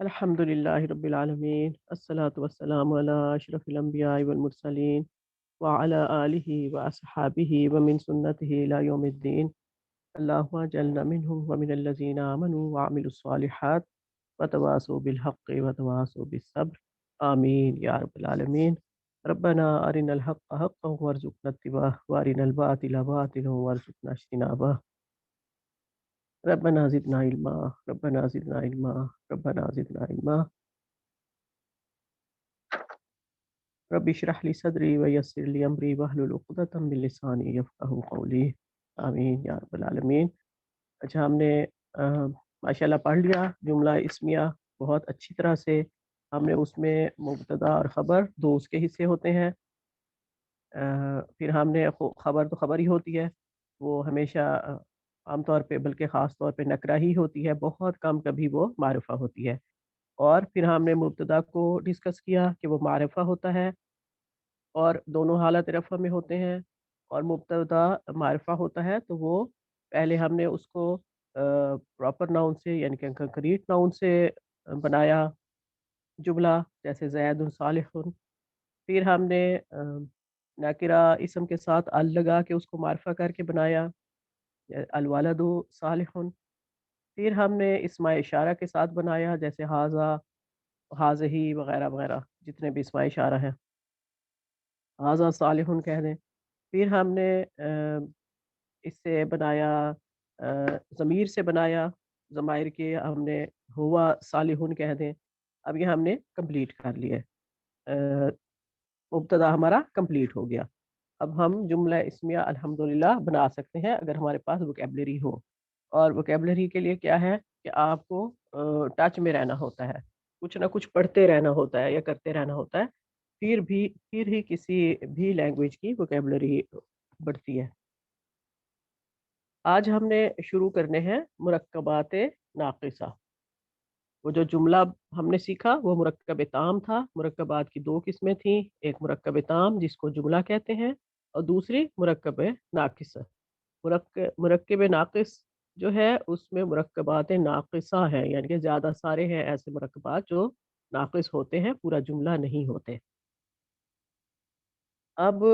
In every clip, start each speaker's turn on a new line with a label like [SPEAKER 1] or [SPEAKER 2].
[SPEAKER 1] الحمدللہ رب العالمین الصلاۃ والسلام علی اشرف الانبیاء والمرسلین وعلی آلہ واصحابہ ومن سنتہ الی یوم الدین اللہم اجعلنا منہم ومن الذین آمنوا وعملوا الصالحات وتواصوا بالحق وتواصوا بالصبر آمین یا رب العالمین۔ ربنا ارنا الحق حقا وارزقنا اتباعہ وارنا الباطل باطلا وارزقنا اجتنابہ۔ ربنا زدنا علما ربنا زدنا علما ربنا زدنا علما۔ رب اشرح لي صدري ويسر لي امري واحلل عقدة من لساني يفقهوا قولي آمین یا رب العالمین۔ اچھا، ہم نے ماشاءاللہ پڑھ لیا جملہ اسمیہ بہت اچھی طرح سے۔ ہم نے اس میں مبتدا اور خبر دو اس کے حصے ہوتے ہیں۔ پھر ہم نے خبر تو خبر ہی ہوتی ہے، وہ ہمیشہ عام طور پہ بلکہ خاص طور پہ نکرہ ہی ہوتی ہے، بہت کم کبھی وہ معرفہ ہوتی ہے۔ اور پھر ہم نے مبتدا کو ڈسکس کیا کہ وہ معرفہ ہوتا ہے اور دونوں حالت رفع میں ہوتے ہیں، اور مبتدا معرفہ ہوتا ہے تو وہ پہلے ہم نے اس کو پراپر ناؤن سے یعنی کہ کنکریٹ ناؤن سے بنایا جملہ، جیسے زید صالح۔ پھر ہم نے ناکرہ اسم کے ساتھ ال لگا کے اس کو معرفہ کر کے بنایا الولد صالح۔ پھر ہم نے اسم اشارہ کے ساتھ بنایا جیسے حاضہ، حاضہی وغیرہ وغیرہ، جتنے بھی اسم اشارہ ہیں حاضہ صالح کہہ دیں۔ پھر ہم نے اس سے بنایا ضمیر سے بنایا، ضمائر کے ہم نے ہوا صالح کہہ دیں۔ اب یہ ہم نے کمپلیٹ کر لیا، مبتدا ہمارا کمپلیٹ ہو گیا۔ اب ہم جملہ اسمیہ الحمدللہ بنا سکتے ہیں اگر ہمارے پاس ووکیبلری ہو۔ اور ووکیبلری کے لیے کیا ہے کہ آپ کو ٹچ میں رہنا ہوتا ہے، کچھ نہ کچھ پڑھتے رہنا ہوتا ہے یا کرتے رہنا ہوتا ہے، پھر ہی کسی بھی لینگویج کی ووکیبلری بڑھتی ہے۔ آج ہم نے شروع کرنے ہیں مرکبات ناقصہ۔ وہ جو جملہ ہم نے سیکھا وہ مرکب تام تھا۔ مرکبات کی دو قسمیں تھیں، ایک مرکب تام جس کو جملہ کہتے ہیں، اور دوسری مرکب ناقص۔ مرکب ناقص جو ہے اس میں مرکبات ناقصہ ہیں، یعنی کہ زیادہ سارے ہیں ایسے مرکبات جو ناقص ہوتے ہیں، پورا جملہ نہیں ہوتے۔ اب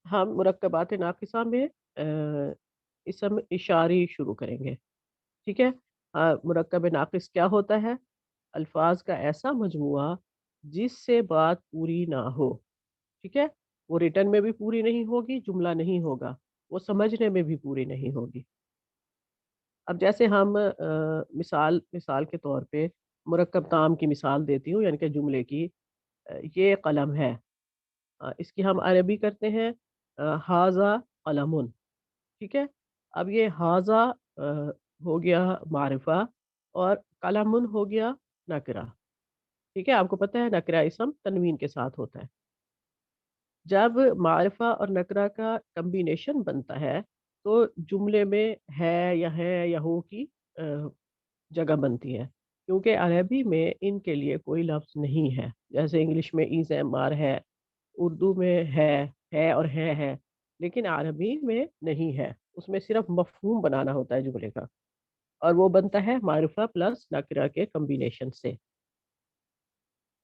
[SPEAKER 1] ہم مرکبات ناقصہ میں اسم اشاری شروع کریں گے، ٹھیک ہے۔ مرکب ناقص کیا ہوتا ہے؟ الفاظ کا ایسا مجموعہ جس سے بات پوری نہ ہو، ٹھیک ہے۔ وہ ریٹن میں بھی پوری نہیں ہوگی، جملہ نہیں ہوگا، وہ سمجھنے میں بھی پوری نہیں ہوگی۔ اب جیسے ہم مثال کے طور پہ مرکب تام کی مثال دیتی ہوں، یعنی کہ جملے کی یہ قلم ہے، اس کی ہم عربی کرتے ہیں حاذا قلم، ٹھیک ہے۔ اب یہ حاذا ہو گیا معرفہ اور قلم ہو گیا نکرہ، ٹھیک ہے۔ آپ کو پتہ ہے نکرہ اسم تنوین کے ساتھ ہوتا ہے۔ جب معرفہ اور نکرہ کا کمبینیشن بنتا ہے تو جملے میں ہے یا ہو کی جگہ بنتی ہے، کیونکہ عربی میں ان کے لیے کوئی لفظ نہیں ہے، جیسے انگلش میں ایز ایم آر ہے، اردو میں ہے اور ہے، لیکن عربی میں نہیں ہے۔ اس میں صرف مفہوم بنانا ہوتا ہے جملے کا، اور وہ بنتا ہے معرفہ پلس نکرہ کے کمبینیشن سے۔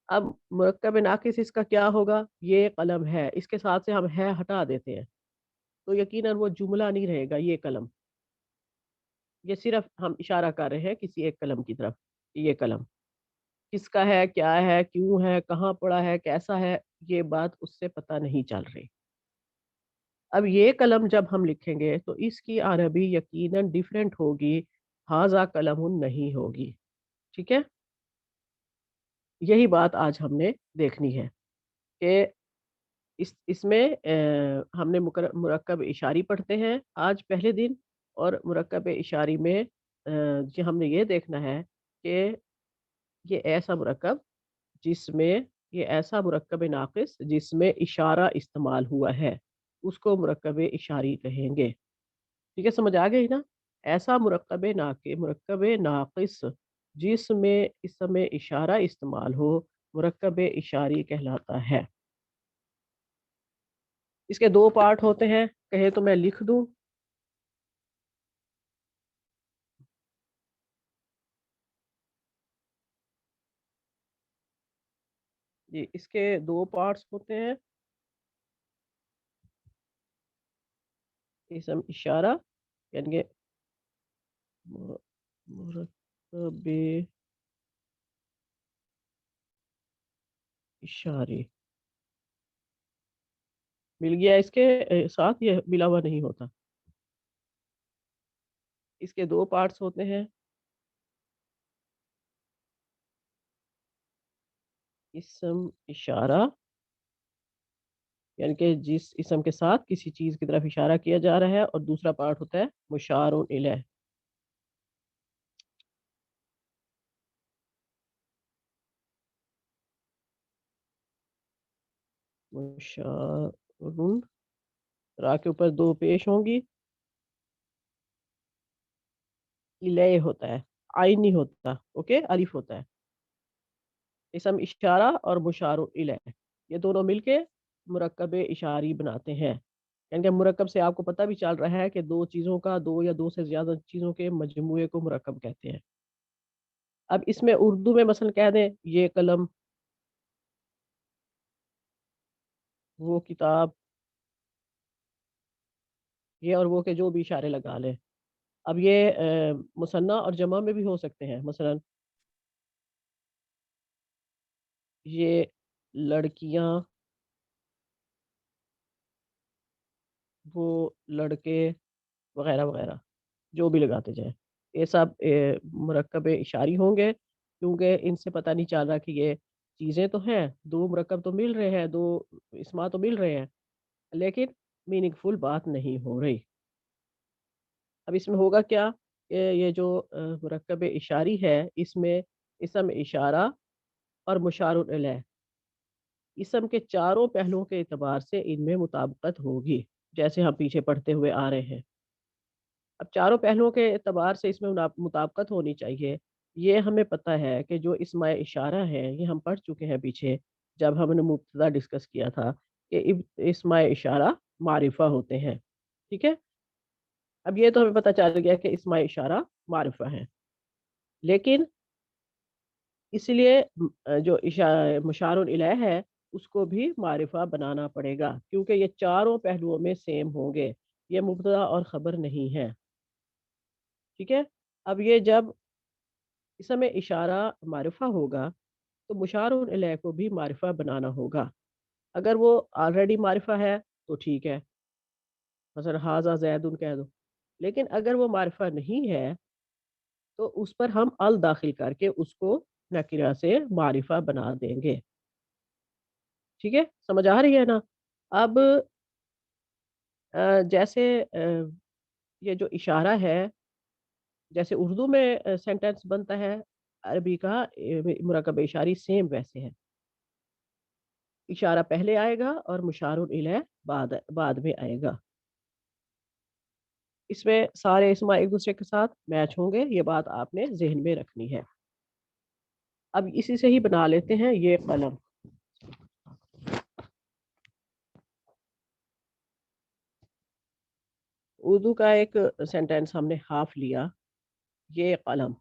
[SPEAKER 1] اب مرکب ناقص اس کا کیا ہوگا؟ یہ قلم ہے، اس کے ساتھ سے ہم ہے ہٹا دیتے ہیں تو یقیناً وہ جملہ نہیں رہے گا۔ یہ قلم، یہ صرف ہم اشارہ کر رہے ہیں کسی ایک قلم کی طرف، یہ قلم کس کا ہے، کیا ہے، کیوں ہے، کہاں پڑا ہے، کیسا ہے، یہ بات اس سے پتہ نہیں چل رہی۔ اب یہ قلم جب ہم لکھیں گے تو اس کی عربی یقیناً ڈیفرنٹ ہوگی، ہاذا قلم نہیں ہوگی، ٹھیک ہے۔ یہی بات آج ہم نے دیکھنی ہے کہ اس میں ہم نے مرکب اشاری پڑھتے ہیں آج پہلے دن، اور مرکب اشاری میں ہم نے یہ دیکھنا ہے کہ یہ ایسا مرکب جس میں یہ ایسا مرکب ناقص جس میں اشارہ استعمال ہوا ہے اس کو مرکب اشاری کہیں گے، ٹھیک ہے۔ سمجھ آ گئی نا؟ ایسا مرکب ناقص جس میں اسم اشارہ استعمال ہو مرکب اشاری کہلاتا ہے۔ اس کے دو پارٹ ہوتے ہیں، کہے تو میں لکھ دوں۔ یہ اس کے دو پارٹس ہوتے ہیں، اسم اشارہ یعنی کہ مرکب اشاری مل گیا، اس کے ساتھ یہ ملا ہوا نہیں ہوتا، اس کے دو پارٹس ہوتے ہیں، اسم اشارہ یعنی کہ جس اسم کے ساتھ کسی چیز کی طرف اشارہ کیا جا رہا ہے، اور دوسرا پارٹ ہوتا ہے مشار الیہ. مشار را کے اوپر دو پیش ہوں گی، الیہ ہوتا ہے، عین نہیں ہوتا، اوکے، الف ہوتا ہے. اسم اشارہ اور مشار الیہ یہ دونوں مل کے مرکب اشاری بناتے ہیں. یعنی کہ مرکب سے آپ کو پتہ بھی چل رہا ہے کہ دو چیزوں کا، دو یا دو سے زیادہ چیزوں کے مجموعے کو مرکب کہتے ہیں. اب اس میں اردو میں مثلا کہہ دیں یہ قلم، وہ کتاب، یہ اور وہ کے جو بھی اشارے لگا لیں. اب یہ مثنیٰ اور جمع میں بھی ہو سکتے ہیں. مثلا یہ لڑکیاں، وہ لڑکے، وغیرہ وغیرہ جو بھی لگاتے جائیں، یہ سب مرکب اشاری ہوں گے، کیونکہ ان سے پتہ نہیں چل رہا کہ یہ چیزیں تو ہیں، دو مرکب تو مل رہے ہیں، دو اسما تو مل رہے ہیں، لیکن میننگ فل بات نہیں ہو رہی. اب اس میں ہوگا کیا کہ یہ جو مرکب اشاری ہے، اس میں اسم اشارہ اور مشار الیہ، اسم کے چاروں پہلوؤں کے اعتبار سے ان میں مطابقت ہوگی، جیسے ہم پیچھے پڑھتے ہوئے آ رہے ہیں. اب چاروں پہلوؤں کے اعتبار سے اس میں مطابقت ہونی چاہیے. یہ ہمیں پتہ ہے کہ جو اسم اشارہ ہے، یہ ہم پڑھ چکے ہیں پیچھے جب ہم نے مبتدا ڈسکس کیا تھا کہ اسم اشارہ معرفہ ہوتے ہیں. ٹھیک ہے، اب یہ تو ہمیں پتہ چل گیا کہ اسم اشارہ معرفہ ہے، لیکن اس لیے جو مشار الیہ ہے اس کو بھی معرفہ بنانا پڑے گا، کیونکہ یہ چاروں پہلوؤں میں سیم ہوں گے، یہ مبتدا اور خبر نہیں ہے. ٹھیک ہے، اب یہ جب اسم اشارہ معرفہ ہوگا تو مشار الیہ کو بھی معرفہ بنانا ہوگا. اگر وہ آلریڈی معرفہ ہے تو ٹھیک ہے، مثلا ھذا زید کہہ دو. لیکن اگر وہ معرفہ نہیں ہے تو اس پر ہم ال داخل کر کے اس کو نکرہ سے معرفہ بنا دیں گے. ٹھیک ہے، سمجھ آ رہی ہے نا؟ اب جیسے یہ جو اشارہ ہے، جیسے اردو میں سینٹنس بنتا ہے، عربی کا مرکب اشاری سیم ویسے ہے. اشارہ پہلے آئے گا اور مشار الیہ بعد میں آئے گا. اس میں سارے اسما ایک دوسرے کے ساتھ میچ ہوں گے، یہ بات آپ نے ذہن میں رکھنی ہے. اب اسی سے ہی بنا لیتے ہیں یہ قلم. اردو کا ایک سینٹینس ہم نے ہاف لیا، یہ قلم.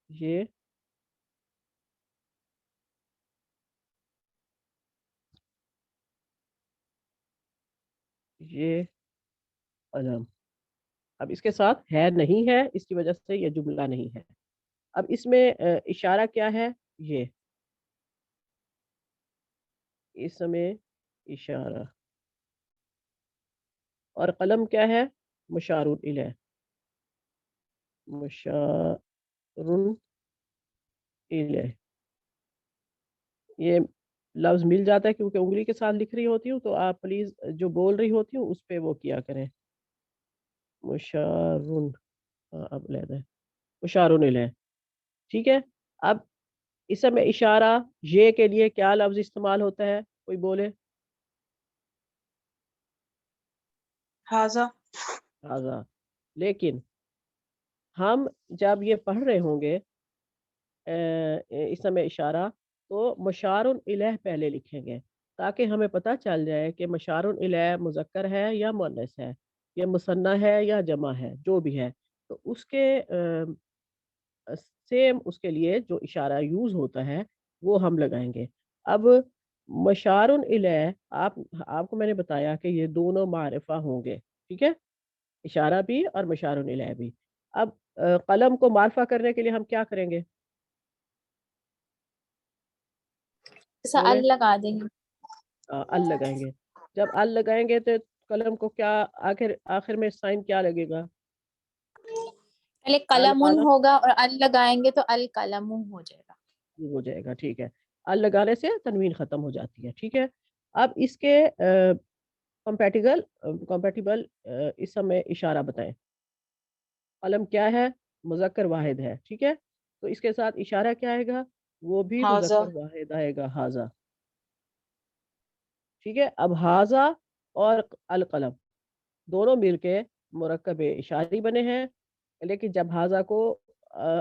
[SPEAKER 1] یہ قلم. اب اس کے ساتھ ہے نہیں ہے، اس کی وجہ سے یہ جملہ نہیں ہے. اب اس میں اشارہ کیا ہے؟ یہ اس میں اشارہ، اور قلم کیا ہے؟ مشار الیہ. مشار الیہ یہ لفظ مل جاتا ہے کیونکہ انگلی کے ساتھ لکھ رہی ہوتی ہوں، تو آپ پلیز جو بول رہی ہوتی ہوں اس پہ وہ کیا کریں. مشار اب لیتا ہے مشار الیہ. ٹھیک ہے، اب اسم اشارہ یہ کے لیے کیا لفظ استعمال ہوتا ہے؟ کوئی بولے.
[SPEAKER 2] ھذا.
[SPEAKER 1] ھذا. لیکن ہم جب یہ پڑھ رہے ہوں گے اسم اشارہ تو مشار الیہ پہلے لکھیں گے. تاکہ ہمیں پتہ چل جائے کہ مشار الیہ مذکر ہے یا مؤنث ہے، یا مثنیٰ ہے یا جمع ہے، جو بھی ہے، تو اس کے سیم اس کے لیے جو اشارہ یوز ہوتا ہے وہ ہم لگائیں گے۔ اب مشار الیہ، آپ کو میں نے بتایا کہ یہ دونوں معرفہ ہوں گے، ٹھیک ہے، اشارہ بھی اور مشار الیہ بھی۔ اب قلم کو معرفہ کرنے کے لیے ہم کیا کریں گے؟
[SPEAKER 3] ایسا
[SPEAKER 1] بولیں۔
[SPEAKER 3] ال لگا دیں گے۔
[SPEAKER 1] ال لگائیں گے۔ جب ال لگائیں گے تو قلم کو کیا آخر میں سائن کیا لگے گا؟
[SPEAKER 3] پہلے قلم
[SPEAKER 1] قلم
[SPEAKER 3] ہوگا اور ال لگائیں گے تو القلم ہو جائے گا۔
[SPEAKER 1] ہو جائے گا، ٹھیک ہے، ال لگانے سے تنوین ختم ہو جاتی ہے، ٹھیک ہے۔ اب اس کے کمپیٹیبل اسم اشارہ بتائیں۔ قلم کیا ہے؟ مذکر واحد ہے، ٹھیک ہے، تو اس کے ساتھ اشارہ کیا آئے گا؟ وہ بھی
[SPEAKER 2] حاضہ
[SPEAKER 1] مذکر واحد آئے گا، حاضہ، ٹھیک ہے۔ اب حاضہ اور القلم دونوں مل کے مرکب اشاری بنے ہیں، لیکن جب حاضہ کو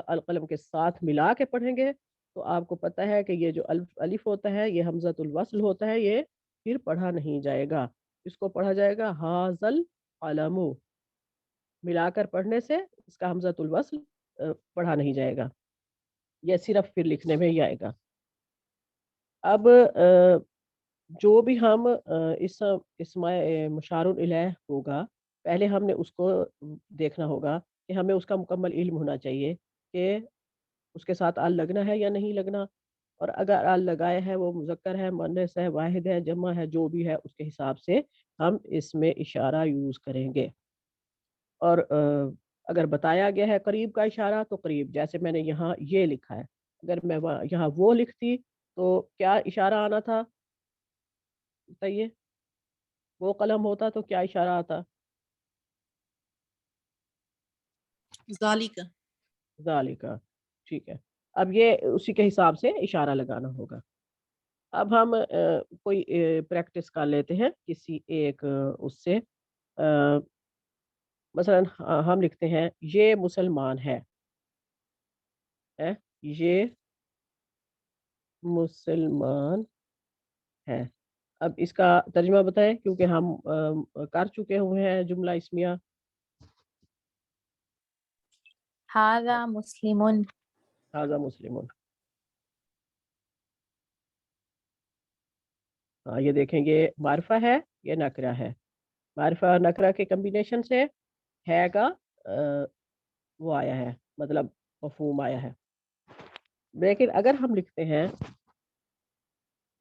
[SPEAKER 1] القلم کے ساتھ ملا کے پڑھیں گے تو آپ کو پتہ ہے کہ یہ جو الف ہوتا ہے یہ حمزۃ الوصل ہوتا ہے، یہ پھر پڑھا نہیں جائے گا، اس کو پڑھا جائے گا حاضل قلم، ملا کر پڑھنے سے اس کا حمزۃ الوصل پڑھا نہیں جائے گا، یہ صرف پھر لکھنے میں ہی آئے گا۔ اب جو بھی ہم اسم مشار الیہ ہوگا، پہلے ہم نے اس کو دیکھنا ہوگا کہ ہمیں اس کا مکمل علم ہونا چاہیے کہ اس کے ساتھ ال لگنا ہے یا نہیں لگنا، اور اگر ال لگایا ہے وہ مذکر ہے، مؤنث ہے، واحد ہے، جمع ہے، جو بھی ہے اس کے حساب سے ہم اس میں اشارہ یوز کریں گے۔ اور اگر بتایا گیا ہے قریب کا اشارہ تو قریب، جیسے میں نے یہاں یہ لکھا ہے، اگر میں یہاں وہ لکھتی تو کیا اشارہ آنا تھا؟ بتائیے، وہ قلم ہوتا تو کیا اشارہ آتا؟
[SPEAKER 2] ذالک۔
[SPEAKER 1] ذالکا، ٹھیک ہے۔ اب یہ اسی کے حساب سے اشارہ لگانا ہوگا۔ اب ہم کوئی پریکٹس کر لیتے ہیں کسی ایک اس سے، مثلا ہم لکھتے ہیں یہ مسلمان ہے، یہ مسلمان ہے۔ اب اس کا ترجمہ بتائیں، کیونکہ ہم کر چکے ہوئے ہیں جملہ اسمیہ۔
[SPEAKER 3] ھذا مسلم۔
[SPEAKER 1] ھذا مسلمون، ہاں یہ دیکھیں، یہ معرفہ ہے، یہ نکرہ ہے، معرفہ اور نکرہ کے کمبینیشن سے ہے کا وہ آیا ہے، مطلب مفہوم آیا ہے۔ لیکن اگر ہم لکھتے ہیں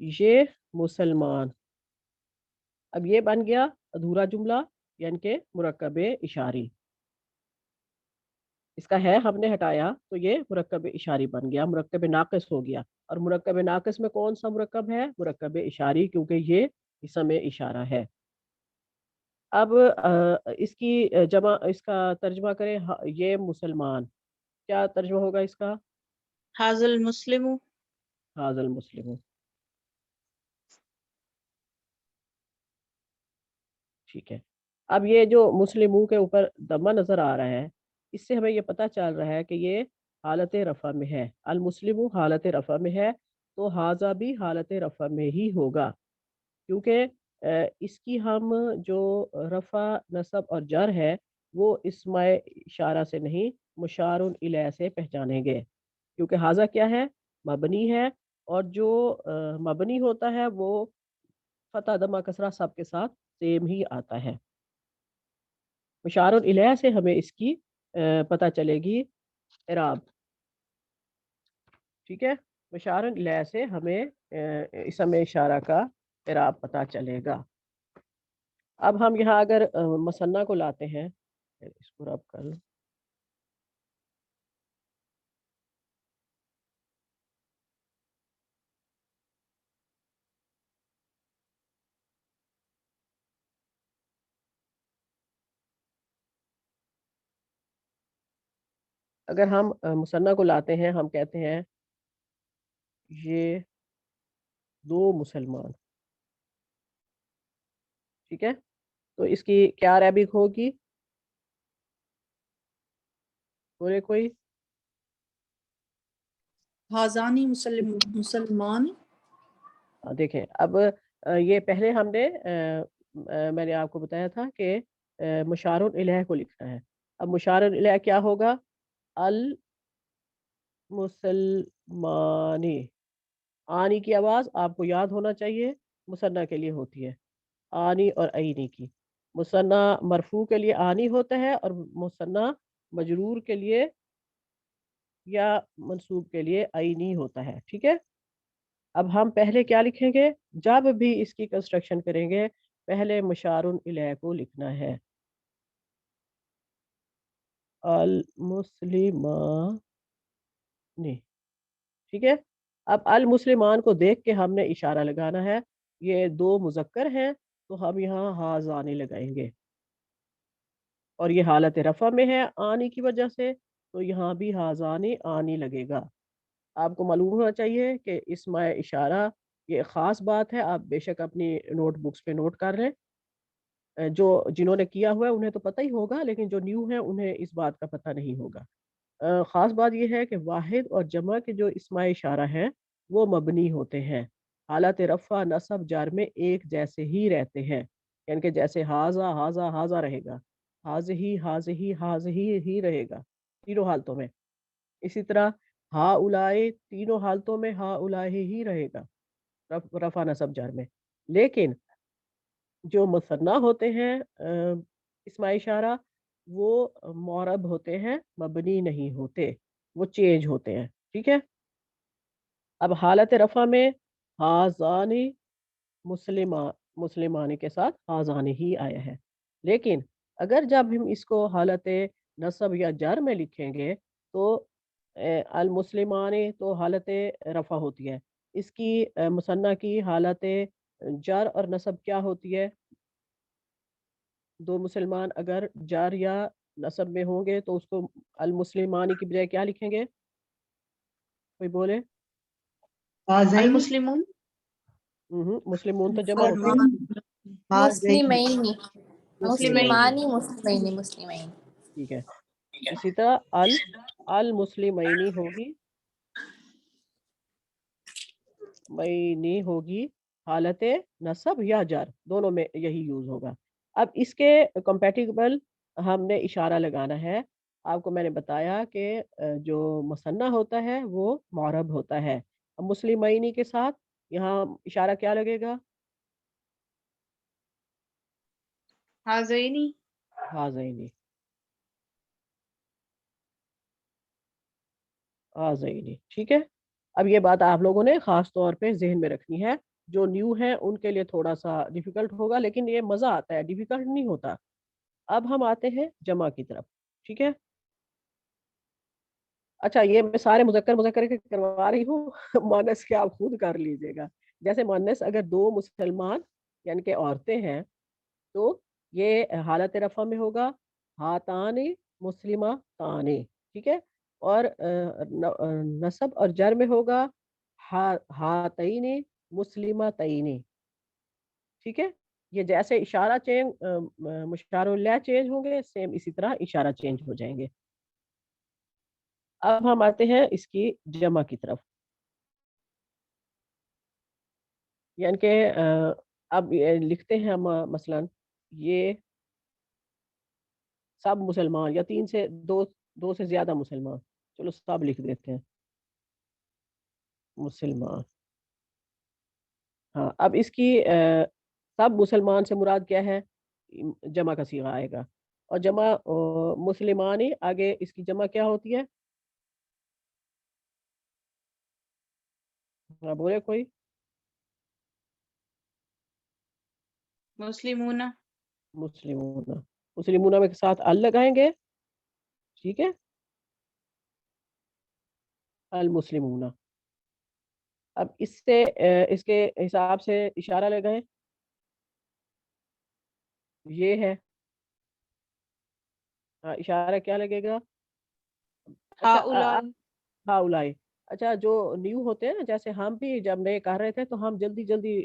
[SPEAKER 1] یہ مسلمان، اب یہ بن گیا ادھورا جملہ، یعنی کہ مرکب اشاری، اس کا ہے ہم نے ہٹایا تو یہ مرکب اشاری بن گیا، مرکب ناقص ہو گیا، اور مرکب ناقص میں کون سا مرکب ہے؟ مرکب اشاری، کیونکہ یہ اسم اشارہ ہے۔ اب اس کی جمع، اس کا ترجمہ کریں، یہ مسلمان، کیا ترجمہ ہوگا اس کا؟
[SPEAKER 2] ھذا المسلم۔
[SPEAKER 1] ھذا المسلم، ٹھیک ہے۔ اب یہ جو مسلموں کے اوپر دمہ نظر آ رہا ہے، اس سے ہمیں یہ پتہ چل رہا ہے کہ یہ حالت رفع میں ہے، المسلم حالت رفع میں ہے، تو ھذا بھی حالت رفع میں ہی ہوگا، کیونکہ اس کی ہم جو رفع، نصب اور جر ہے وہ اسم اشارہ سے نہیں، مشار الیہ سے پہچانیں گے، کیونکہ ھذا کیا ہے؟ مبنی ہے، اور جو مبنی ہوتا ہے وہ فتح دمہ کسرہ سب کے ساتھ سیم ہی آتا ہے۔ مشار الیہ سے ہمیں اس کی پتہ چلے گی اعراب، ٹھیک ہے، مشار الیہ سے ہمیں اسم اشارہ کا اعراب پتہ چلے گا۔ اب ہم یہاں اگر مثنیٰ کو لاتے ہیں، اس کو رب کر لیں، اگر ہم مثنیٰ کو لاتے ہیں، ہم کہتے ہیں یہ دو مسلمان، ٹھیک ہے، تو اس کی کیا عربک ہوگی؟ بولے کوئی؟
[SPEAKER 2] ھذانی مسلمان۔
[SPEAKER 1] دیکھیں اب یہ پہلے ہم نے میں نے آپ کو بتایا تھا کہ مشار الیہ کو لکھنا ہے. اب مشار الیہ کیا ہوگا؟ المسلمانی. آنی کی آواز آپ کو یاد ہونا چاہیے مثنیٰ کے لیے ہوتی ہے، آنی اور عینی کی. مثنیٰ مرفوع کے لیے آنی ہوتا ہے اور مثنیٰ مجرور کے لیے یا منصوب کے لیے عینی ہوتا ہے. ٹھیک ہے. اب ہم پہلے کیا لکھیں گے؟ جب بھی اس کی کنسٹرکشن کریں گے پہلے مشار الیہ کو لکھنا ہے. المسلمان. ٹھیک ہے. اب المسلمان کو دیکھ کے ہم نے اشارہ لگانا ہے. یہ دو مذکر ہیں تو ہم یہاں ہازانی لگائیں گے، اور یہ حالت رفع میں ہے آنی کی وجہ سے، تو یہاں بھی ہازانی آنی لگے گا. آپ کو معلوم ہونا چاہیے کہ اسم اشارہ یہ خاص بات ہے. آپ بے شک اپنی نوٹ بکس پہ نوٹ کر لیں. جو جنہوں نے کیا ہوا ہے انہیں تو پتہ ہی ہوگا، لیکن جو نیو ہیں انہیں اس بات کا پتہ نہیں ہوگا. خاص بات یہ ہے کہ واحد اور جمع کے جو اسم اشارہ ہیں وہ مبنی ہوتے ہیں، حالت رفع نصب جر میں ایک جیسے ہی رہتے ہیں. یعنی کہ جیسے ہاذا ہاذا ہاذا رہے گا، حاذہی ہی رہے گا تینوں حالتوں میں. اسی طرح ہا اولائے تینوں حالتوں میں ہا اولائے ہی رہے گا رفع نصب جر میں. لیکن جو مثنیٰ ہوتے ہیں اسم اشارہ وہ معرب ہوتے ہیں، مبنی نہیں ہوتے، وہ چینج ہوتے ہیں. ٹھیک ہے. اب حالت رفع میں ہازانی مسلمانی کے ساتھ ہازانی ہی آیا ہے. لیکن اگر جب ہم اس کو حالت نصب یا جر میں لکھیں گے تو المسلمانی تو حالت رفع ہوتی ہے. اس کی مثنیٰ کی حالت جر اور نصب کیا ہوتی ہے؟ دو مسلمان اگر جار یا نصب میں ہوں گے تو اس کو المسلمانی کی بجائے کیا لکھیں گے؟ کوئی بولے.
[SPEAKER 2] المسلمون.
[SPEAKER 1] مسلمون تو جمع ہوتی ہے.
[SPEAKER 3] مسلمینی
[SPEAKER 2] مسلمین.
[SPEAKER 3] مسلمانی مسلمینی مسلمین.
[SPEAKER 1] ٹھیک ہے. اسی طرح المسلمینی ہوگی، مینی ہوگی حالت نصب یا جر، دونوں میں یہی یوز ہوگا. اب اس کے کمپیٹیبل ہم نے اشارہ لگانا ہے. آپ کو میں نے بتایا کہ جو مثنیٰ ہوتا ہے وہ معرب ہوتا ہے. اب مسلمینی کے ساتھ یہاں اشارہ کیا لگے گا؟
[SPEAKER 2] ہازینی.
[SPEAKER 1] ہازینی. ہازینی. ٹھیک ہے. اب یہ بات آپ لوگوں نے خاص طور پہ ذہن میں رکھنی ہے. جو نیو ہیں ان کے لیے تھوڑا سا ڈیفیکلٹ ہوگا، لیکن یہ مزہ آتا ہے، ڈیفیکلٹ نہیں ہوتا. اب ہم آتے ہیں جمع کی طرف. ٹھیک ہے. اچھا یہ میں سارے مذکر کے کروا رہی ہوں مؤنث کے آپ خود کر لیجئے گا. جیسے مؤنث اگر دو مسلمان یعنی کہ عورتیں ہیں تو یہ حالت رفع میں ہوگا ہاتانی مسلمہ تانی. ٹھیک ہے. اور نصب اور جر میں ہوگا ہاتینی مسلمہ تینی. ٹھیک ہے. یہ جیسے اشارہ چینج مشار اللہ چینج ہوں گے، سیم اسی طرح اشارہ چینج ہو جائیں گے. اب ہم آتے ہیں اس کی جمع کی طرف. یعنی کہ اب لکھتے ہیں ہم مثلا یہ سب مسلمان، یا تین سے دو سے زیادہ مسلمان، چلو سب لکھ دیتے ہیں مسلمان. ہاں اب اس کی سب مسلمان سے مراد کیا ہے؟ جمع کا صیغہ آئے گا. اور جمع مسلمانی آگے اس کی جمع کیا ہوتی ہے؟ بولے کوئی.
[SPEAKER 2] مسلمون.
[SPEAKER 1] مسلمون میں کے ساتھ ال لگائیں گے. ٹھیک ہے. المسلمون. اب اس سے اس کے حساب سے اشارہ لگائیں. یہ ہے اشارہ کیا لگے گا؟ اچھا ہاؤلائی. اچھا جو نیو ہوتے ہیں نا، جیسے ہم بھی جب نئے کر رہے تھے تو ہم جلدی جلدی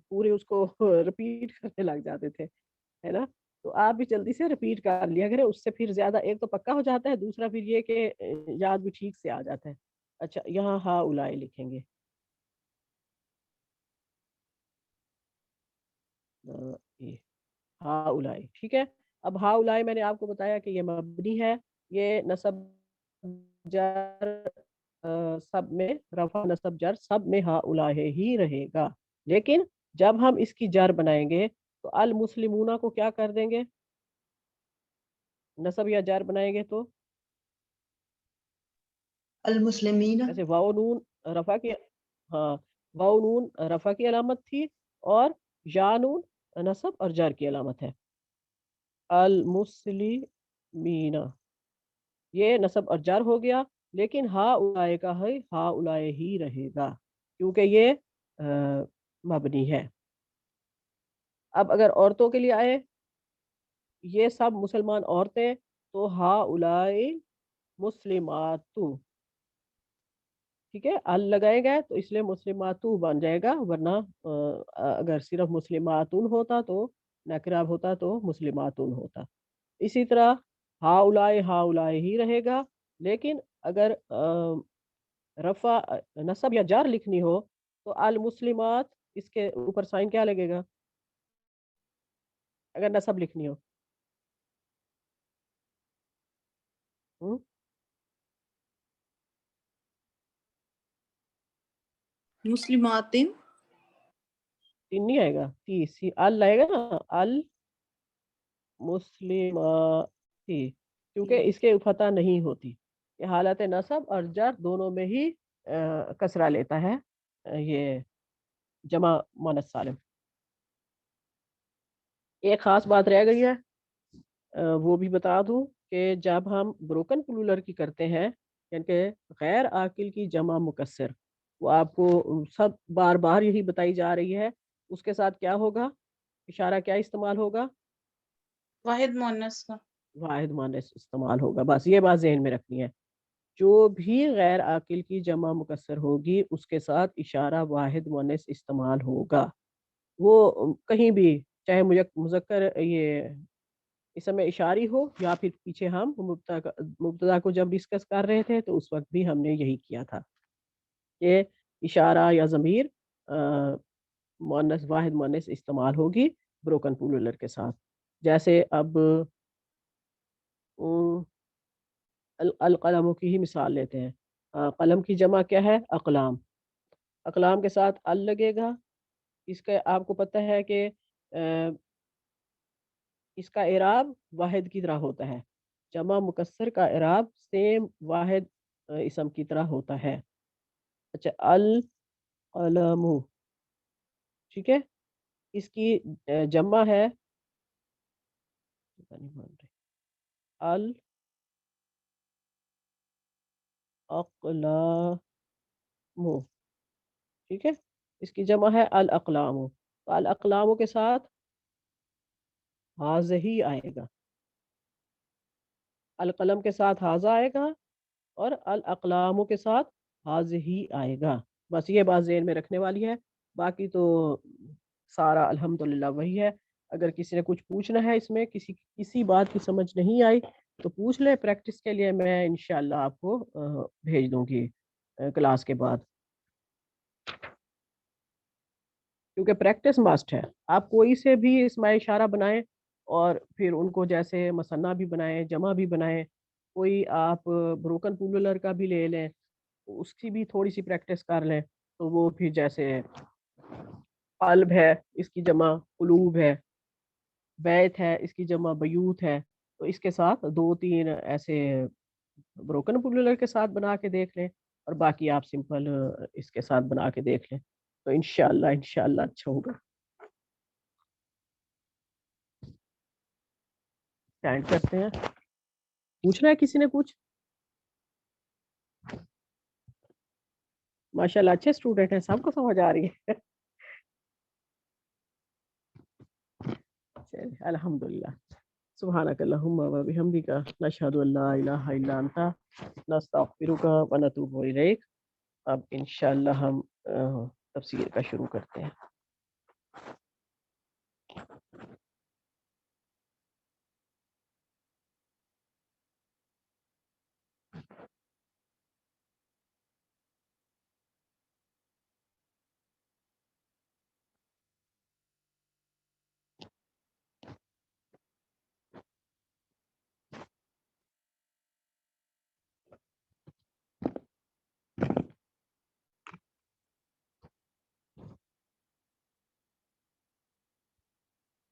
[SPEAKER 1] پورے اس کو رپیٹ کرنے لگ جاتے تھے، ہے نا. تو آپ بھی جلدی سے رپیٹ کر لیا کریں، اس سے پھر زیادہ ایک تو پکا ہو جاتا ہے، دوسرا پھر یہ کہ یاد بھی ٹھیک سے آ جاتا ہے. اچھا یہاں ہاؤلائی لکھیں گے. یہ ہاؤلائی، ٹھیک ہے. اب ہاؤلائی میں نے آپ کو بتایا کہ یہ مبنی ہے، یہ نصب جر سب میں، رفع نصب جر سب میں ہاؤلائی ہی رہے گا. لیکن جب ہم اس کی جر بنائیں گے تو المسلمون کو کیا کر دیں گے؟ نصب یا جر بنائیں گے تو
[SPEAKER 4] المسلمین.
[SPEAKER 1] جیسے واو نون رفع کی، ہاں واو نون رفع کی علامت تھی، اور یا نون نصب اور جر کی علامت ہے. المسلمین یہ نصب اور جر ہو گیا، لیکن ہا اولائے کا ہے ہا اولائے ہی رہے گا کیونکہ یہ مبنی ہے. اب اگر عورتوں کے لیے آئے، یہ سب مسلمان عورتیں، تو ہا اولائے مسلماتو، ٹھیک ہے. ال لگائے گئے تو اس لیے مسلماتو بن جائے گا، ورنہ اگر صرف مسلماتون ہوتا تو نکراب ہوتا تو مسلماتون ہوتا. اسی طرح ہا اولائے ہی رہے گا، لیکن اگر رفع نصب یا جار لکھنی ہو تو المسلمات اس کے اوپر سائن کیا لگے گا اگر نصب لکھنی ہو؟ ہم؟
[SPEAKER 2] مسلمات،
[SPEAKER 1] تین نہیں آئے گا، تیس ال آئے گا نا، المسلماتی، کیونکہ اس کے فتح نہیں ہوتی. یہ حالت نصب اور جر دونوں میں ہی کسرہ لیتا ہے یہ جمع مؤنث سالم. ایک خاص بات رہ گئی ہے، وہ بھی بتا دوں کہ جب ہم بروکن پلولر کی کرتے ہیں، یعنی کہ غیر عاقل کی جمع مکسر، وہ آپ کو سب بار بار یہی بتائی جا رہی ہے، اس کے ساتھ کیا ہوگا؟ اشارہ کیا استعمال ہوگا؟
[SPEAKER 2] واحد مؤنث کا.
[SPEAKER 1] واحد مؤنث استعمال ہوگا. بس یہ بات ذہن میں رکھنی ہے، جو بھی غیر عاقل کی جمع مکسر ہوگی اس کے ساتھ اشارہ واحد مؤنث استعمال ہوگا. وہ کہیں بھی چاہے مذکر یہ اسم اشاری ہو، یا پھر پیچھے ہم مبتدا کو جب ڈسکس کر رہے تھے تو اس وقت بھی ہم نے یہی کیا تھا کہ اشارہ یا ضمیر مؤنث واحد مؤنث استعمال ہوگی بروکن پلولر کے ساتھ. جیسے اب القلموں کی ہی مثال لیتے ہیں. قلم کی جمع کیا ہے؟ اقلام. اقلام کے ساتھ ال لگے گا. اس کا آپ کو پتہ ہے کہ اس کا اعراب واحد کی طرح ہوتا ہے، جمع مکسر کا اعراب سیم واحد اسم کی طرح ہوتا ہے. اچھا، القلم، ٹھیک ہے، اس کی جمع ہے الاقلام، ٹھیک ہے، اس کی جمع ہے الاقلام. تو الاقلام کے ساتھ ہی آئے گا، القلم کے ساتھ حاضہ آئے گا، اور الاقلام کے ساتھ ہی آئے گا. بس یہ بات ذہن میں رکھنے والی ہے، باقی تو سارا الحمدللہ وہی ہے. اگر کسی نے کچھ پوچھنا ہے، اس میں کسی بات کی سمجھ نہیں آئی تو پوچھ لے. پریکٹس کے لیے میں انشاءاللہ آپ کو بھیج دوں گی کلاس کے بعد، کیونکہ پریکٹس مسٹ ہے. آپ کوئی سے بھی اسم اشارہ بنائیں اور پھر ان کو جیسے مثنیٰ بھی بنائیں، جمع بھی بنائیں، کوئی آپ بروکن پلولر کا بھی لے لیں، اس کی بھی تھوڑی سی پریکٹس کر لیں، تو وہ پھر جیسے قلب ہے اس کی جمع قلوب ہے، بیت ہے اس کی جمع بیوت ہے، تو اس کے ساتھ دو تین ایسے بروکن پلولر کے ساتھ بنا کے دیکھ لیں، اور باقی آپ سمپل اس کے ساتھ بنا کے دیکھ لیں، تو انشاءاللہ اچھا ہوگا. اسٹینڈ کرتے ہیں. پوچھنا ہے کسی نے کچھ؟ ماشاءاللہ اچھے اسٹوڈنٹ ہیں، سب کو سمجھ آ رہی ہے. الحمدللہ. سبحانک اللہم و بحمدک، نشہد ان لا الہ الا انت، نستغفرک و نتوب الیک. اب انشاءاللہ ہم تفسیر کا شروع کرتے ہیں.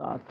[SPEAKER 1] 7।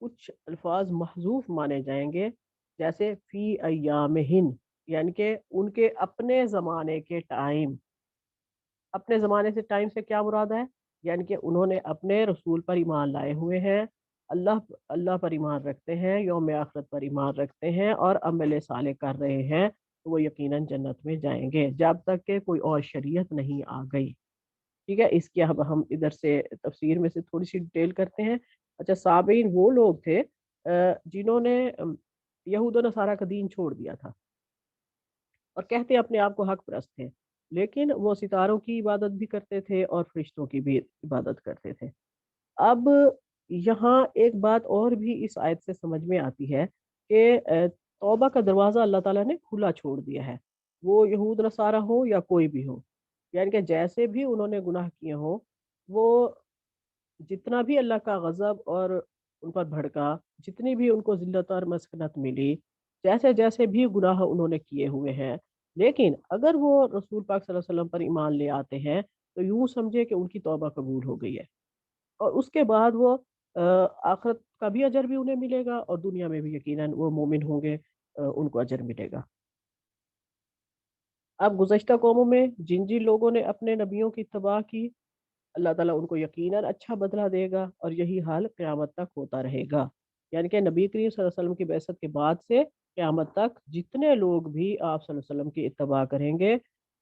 [SPEAKER 1] کچھ الفاظ محذوف مانے جائیں گے، جیسے فی ایامہن، یعنی کہ ان کے اپنے زمانے کے ٹائم. اپنے زمانے سے ٹائم سے کیا مراد ہے؟ یعنی کہ انہوں نے اپنے رسول پر ایمان لائے ہوئے ہیں، اللہ اللہ پر ایمان رکھتے ہیں، یوم آخرت پر ایمان رکھتے ہیں اور عمل صالح کر رہے ہیں، تو وہ یقیناً جنت میں جائیں گے جب تک کہ کوئی اور شریعت نہیں آ گئی. ٹھیک ہے، اس کی اب ہم ادھر سے تفسیر میں سے تھوڑی سی ڈیٹیل کرتے ہیں. اچھا، صابئین وہ لوگ تھے جنہوں نے یہود و نصارہ کا دین چھوڑ دیا تھا اور کہتے اپنے آپ کو حق پرست تھے، لیکن وہ ستاروں کی عبادت بھی کرتے تھے اور فرشتوں کی بھی عبادت کرتے تھے. اب یہاں ایک بات اور بھی اس آیت سے سمجھ میں آتی ہے کہ توبہ کا دروازہ اللہ تعالیٰ نے کھلا چھوڑ دیا ہے، وہ یہود نصارہ ہو یا کوئی بھی ہو. یعنی کہ جیسے بھی انہوں نے گناہ کیے ہوں، وہ جتنا بھی اللہ کا غضب اور ان پر بھڑکا، جتنی بھی ان کو ذلت اور مسکنت ملی، جیسے جیسے بھی گناہ انہوں نے کیے ہوئے ہیں، لیکن اگر وہ رسول پاک صلی اللہ علیہ وسلم پر ایمان لے آتے ہیں تو یوں سمجھے کہ ان کی توبہ قبول ہو گئی ہے، اور اس کے بعد وہ آخرت کا بھی اجر بھی انہیں ملے گا اور دنیا میں بھی یقیناً وہ مومن ہوں گے، ان کو اجر ملے گا. اب گزشتہ قوموں میں جن جن لوگوں نے اپنے نبیوں کی اتباع کی، اللہ تعالیٰ ان کو یقیناً اچھا بدلہ دے گا، اور یہی حال قیامت تک ہوتا رہے گا. یعنی کہ نبی کریم صلی اللہ علیہ وسلم کی بعثت کے بعد سے قیامت تک جتنے لوگ بھی آپ صلی اللہ علیہ وسلم کی اتباع کریں گے،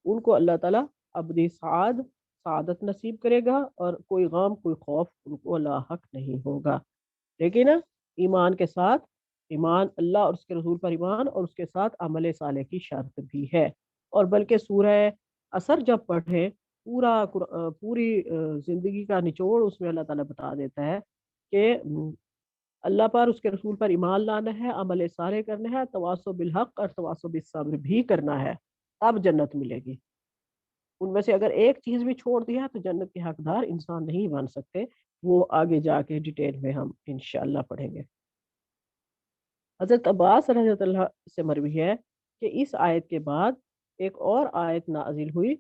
[SPEAKER 1] ان کو اللہ تعالیٰ ابدی سعادت نصیب کرے گا، اور کوئی غم کوئی خوف ان کو لاحق نہیں ہوگا. لیکن ایمان کے ساتھ، ایمان اللہ اور اس کے رسول پر ایمان، اور اس کے ساتھ عمل صالح کی شرط بھی ہے. اور بلکہ سورہ اثر جب پڑھیں، پوری زندگی کا نچوڑ اس میں اللہ تعالیٰ بتا دیتا ہے کہ اللہ پر، اس کے رسول پر ایمان لانا ہے، عمل صالح کرنا ہے، تواصو بالحق اور تواصو بالصبر بھی کرنا ہے، تب جنت ملے گی. ان میں سے اگر ایک چیز بھی چھوڑ دیا تو جنت کے حقدار انسان نہیں بن سکتے. وہ آگے جا کے ڈیٹیل میں ہم انشاءاللہ پڑھیں گے. حضرت عباس رضی اللہ سے مروی ہے کہ اس آیت کے بعد ایک اور آیت نازل ہوئی،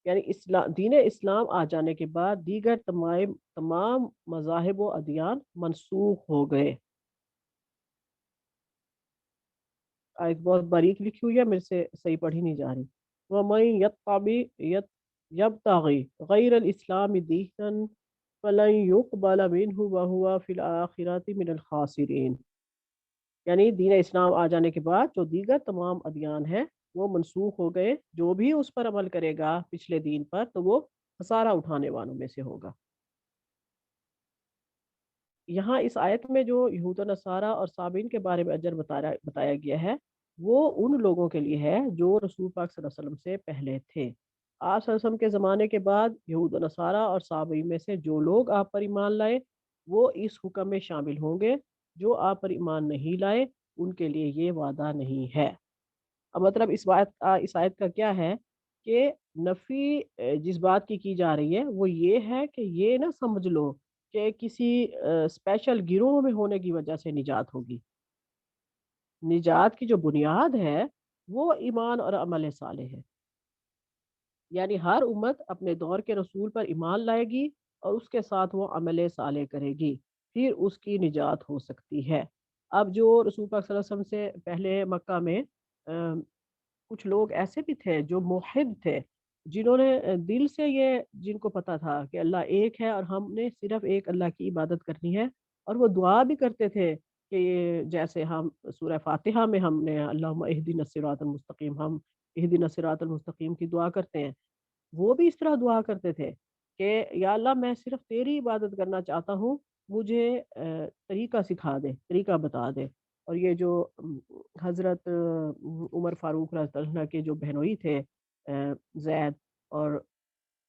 [SPEAKER 1] یعنی دین اسلام آ جانے کے بعد دیگر تمام مذاہب و ادیان منسوخ ہو گئے. آیت بہت باریک لکھی ہوئی ہے، میرے سے صحیح پڑھی نہیں جا رہی. وَمَن يَبْتَغِ غَيْرَ الْإِسْلَامِ دِينًا فَلَن يُقْبَلَ مِنْهُ وَهُوَ فِي الْآخِرَةِ مِنَ الْخَاسِرِينَ. یعنی دین اسلام آ جانے کے بعد جو دیگر تمام ادیان ہیں وہ منسوخ ہو گئے. جو بھی اس پر عمل کرے گا پچھلے دین پر تو وہ خسارہ اٹھانے والوں میں سے ہوگا. یہاں اس آیت میں جو یہود و نصارہ اور صابئین کے بارے میں اجر بتایا گیا ہے، وہ ان لوگوں کے لیے ہے جو رسول پاک صلی اللہ علیہ وسلم سے پہلے تھے. آپ صلی اللہ علیہ وسلم کے زمانے کے بعد یہود و نصارہ اور صابئین میں سے جو لوگ آپ پر ایمان لائے وہ اس حکم میں شامل ہوں گے. جو آپ پر ایمان نہیں لائے ان کے لیے یہ وعدہ نہیں ہے. اب مطلب اس آیت کا کیا ہے کہ نفی جس بات کی جا رہی ہے وہ یہ ہے کہ یہ نہ سمجھ لو کہ کسی اسپیشل گروہ میں ہونے کی وجہ سے نجات ہوگی. نجات کی جو بنیاد ہے وہ ایمان اور عمل صالح ہے. یعنی ہر امت اپنے دور کے رسول پر ایمان لائے گی اور اس کے ساتھ وہ عمل صالح کرے گی، پھر اس کی نجات ہو سکتی ہے. اب جو رسول پاک صلی اللہ علیہ وسلم سے پہلے مکہ میں کچھ لوگ ایسے بھی تھے جو موحد تھے، جنہوں نے دل سے یہ جن کو پتا تھا کہ اللہ ایک ہے اور ہم نے صرف ایک اللہ کی عبادت کرنی ہے، اور وہ دعا بھی کرتے تھے کہ جیسے ہم سورہ فاتحہ میں ہم نے اللہم اہدنا الصراط المستقیم، ہم اہدنا الصراط المستقیم کی دعا کرتے ہیں، وہ بھی اس طرح دعا کرتے تھے کہ یا اللہ میں صرف تیری عبادت کرنا چاہتا ہوں، مجھے طریقہ سکھا دے، طریقہ بتا دے. اور یہ جو حضرت عمر فاروق رضی اللہ عنہ کے جو بہنوئی تھے زید اور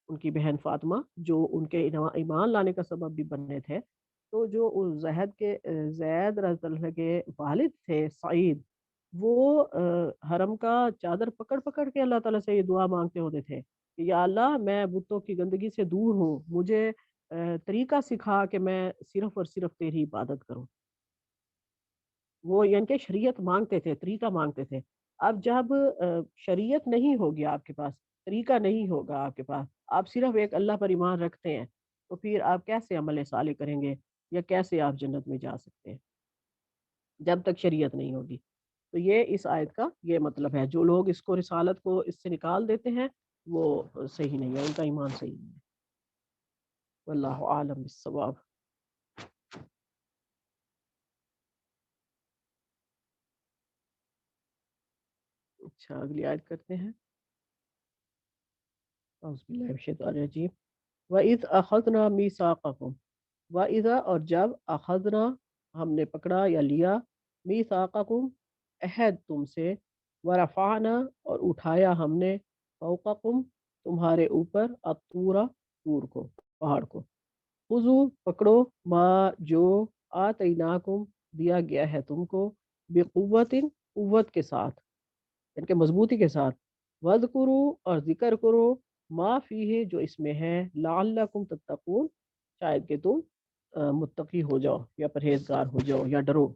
[SPEAKER 1] ان کی بہن فاطمہ، جو ان کے ایمان لانے کا سبب بھی بنے تھے، تو جو زید رضی اللہ عنہ کے والد تھے سعید، وہ حرم کا چادر پکڑ پکڑ کے اللہ تعالیٰ سے یہ دعا مانگتے ہوتے تھے کہ یا اللہ میں بتوں کی گندگی سے دور ہوں، مجھے طریقہ سکھا کہ میں صرف اور صرف تیری عبادت کروں. وہ یعنی کہ شریعت مانگتے تھے، طریقہ مانگتے تھے. اب جب شریعت نہیں ہوگی آپ کے پاس، طریقہ نہیں ہوگا آپ کے پاس، آپ صرف ایک اللہ پر ایمان رکھتے ہیں، تو پھر آپ کیسے عمل صالح کریں گے یا کیسے آپ جنت میں جا سکتے ہیں جب تک شریعت نہیں ہوگی؟ تو یہ اس آیت کا یہ مطلب ہے، جو لوگ اس کو رسالت کو اس سے نکال دیتے ہیں وہ صحیح نہیں ہے، ان کا ایمان صحیح نہیں ہے۔ واللہ عالم بالصواب۔ اچھا اگلی آیت کرتے ہیں۔ اعوذ باللہ من الشیطان الرجیم۔ وَإِذْ أَخَذْنَا مِيثَاقَكُمْ، وَإِذَا اور جب، أَخَذْنَا ہم نے پکڑا یا لیا، مِيثَاقَكُمْ عہد تم سے، وَرَفَعْنَا اور اٹھایا ہم نے، فَوْقَكُمْ تمہارے اوپر، الطُّورَ طور کو، پہاڑ کو، خُذُوا پکڑو، ما جو، آتَيْنَاكُمْ دیا گیا ہے تم کو، بِقُوَّةٍ قوت کے ساتھ، یعنی کہ مضبوطی کے ساتھ، وَاذْكُرُوا اور ذکر کرو، ما فیہ جو اس میں ہے، لعلکم تتقون شاید کہ تم متقی ہو جاؤ یا پرہیزگار ہو جاؤ یا ڈرو۔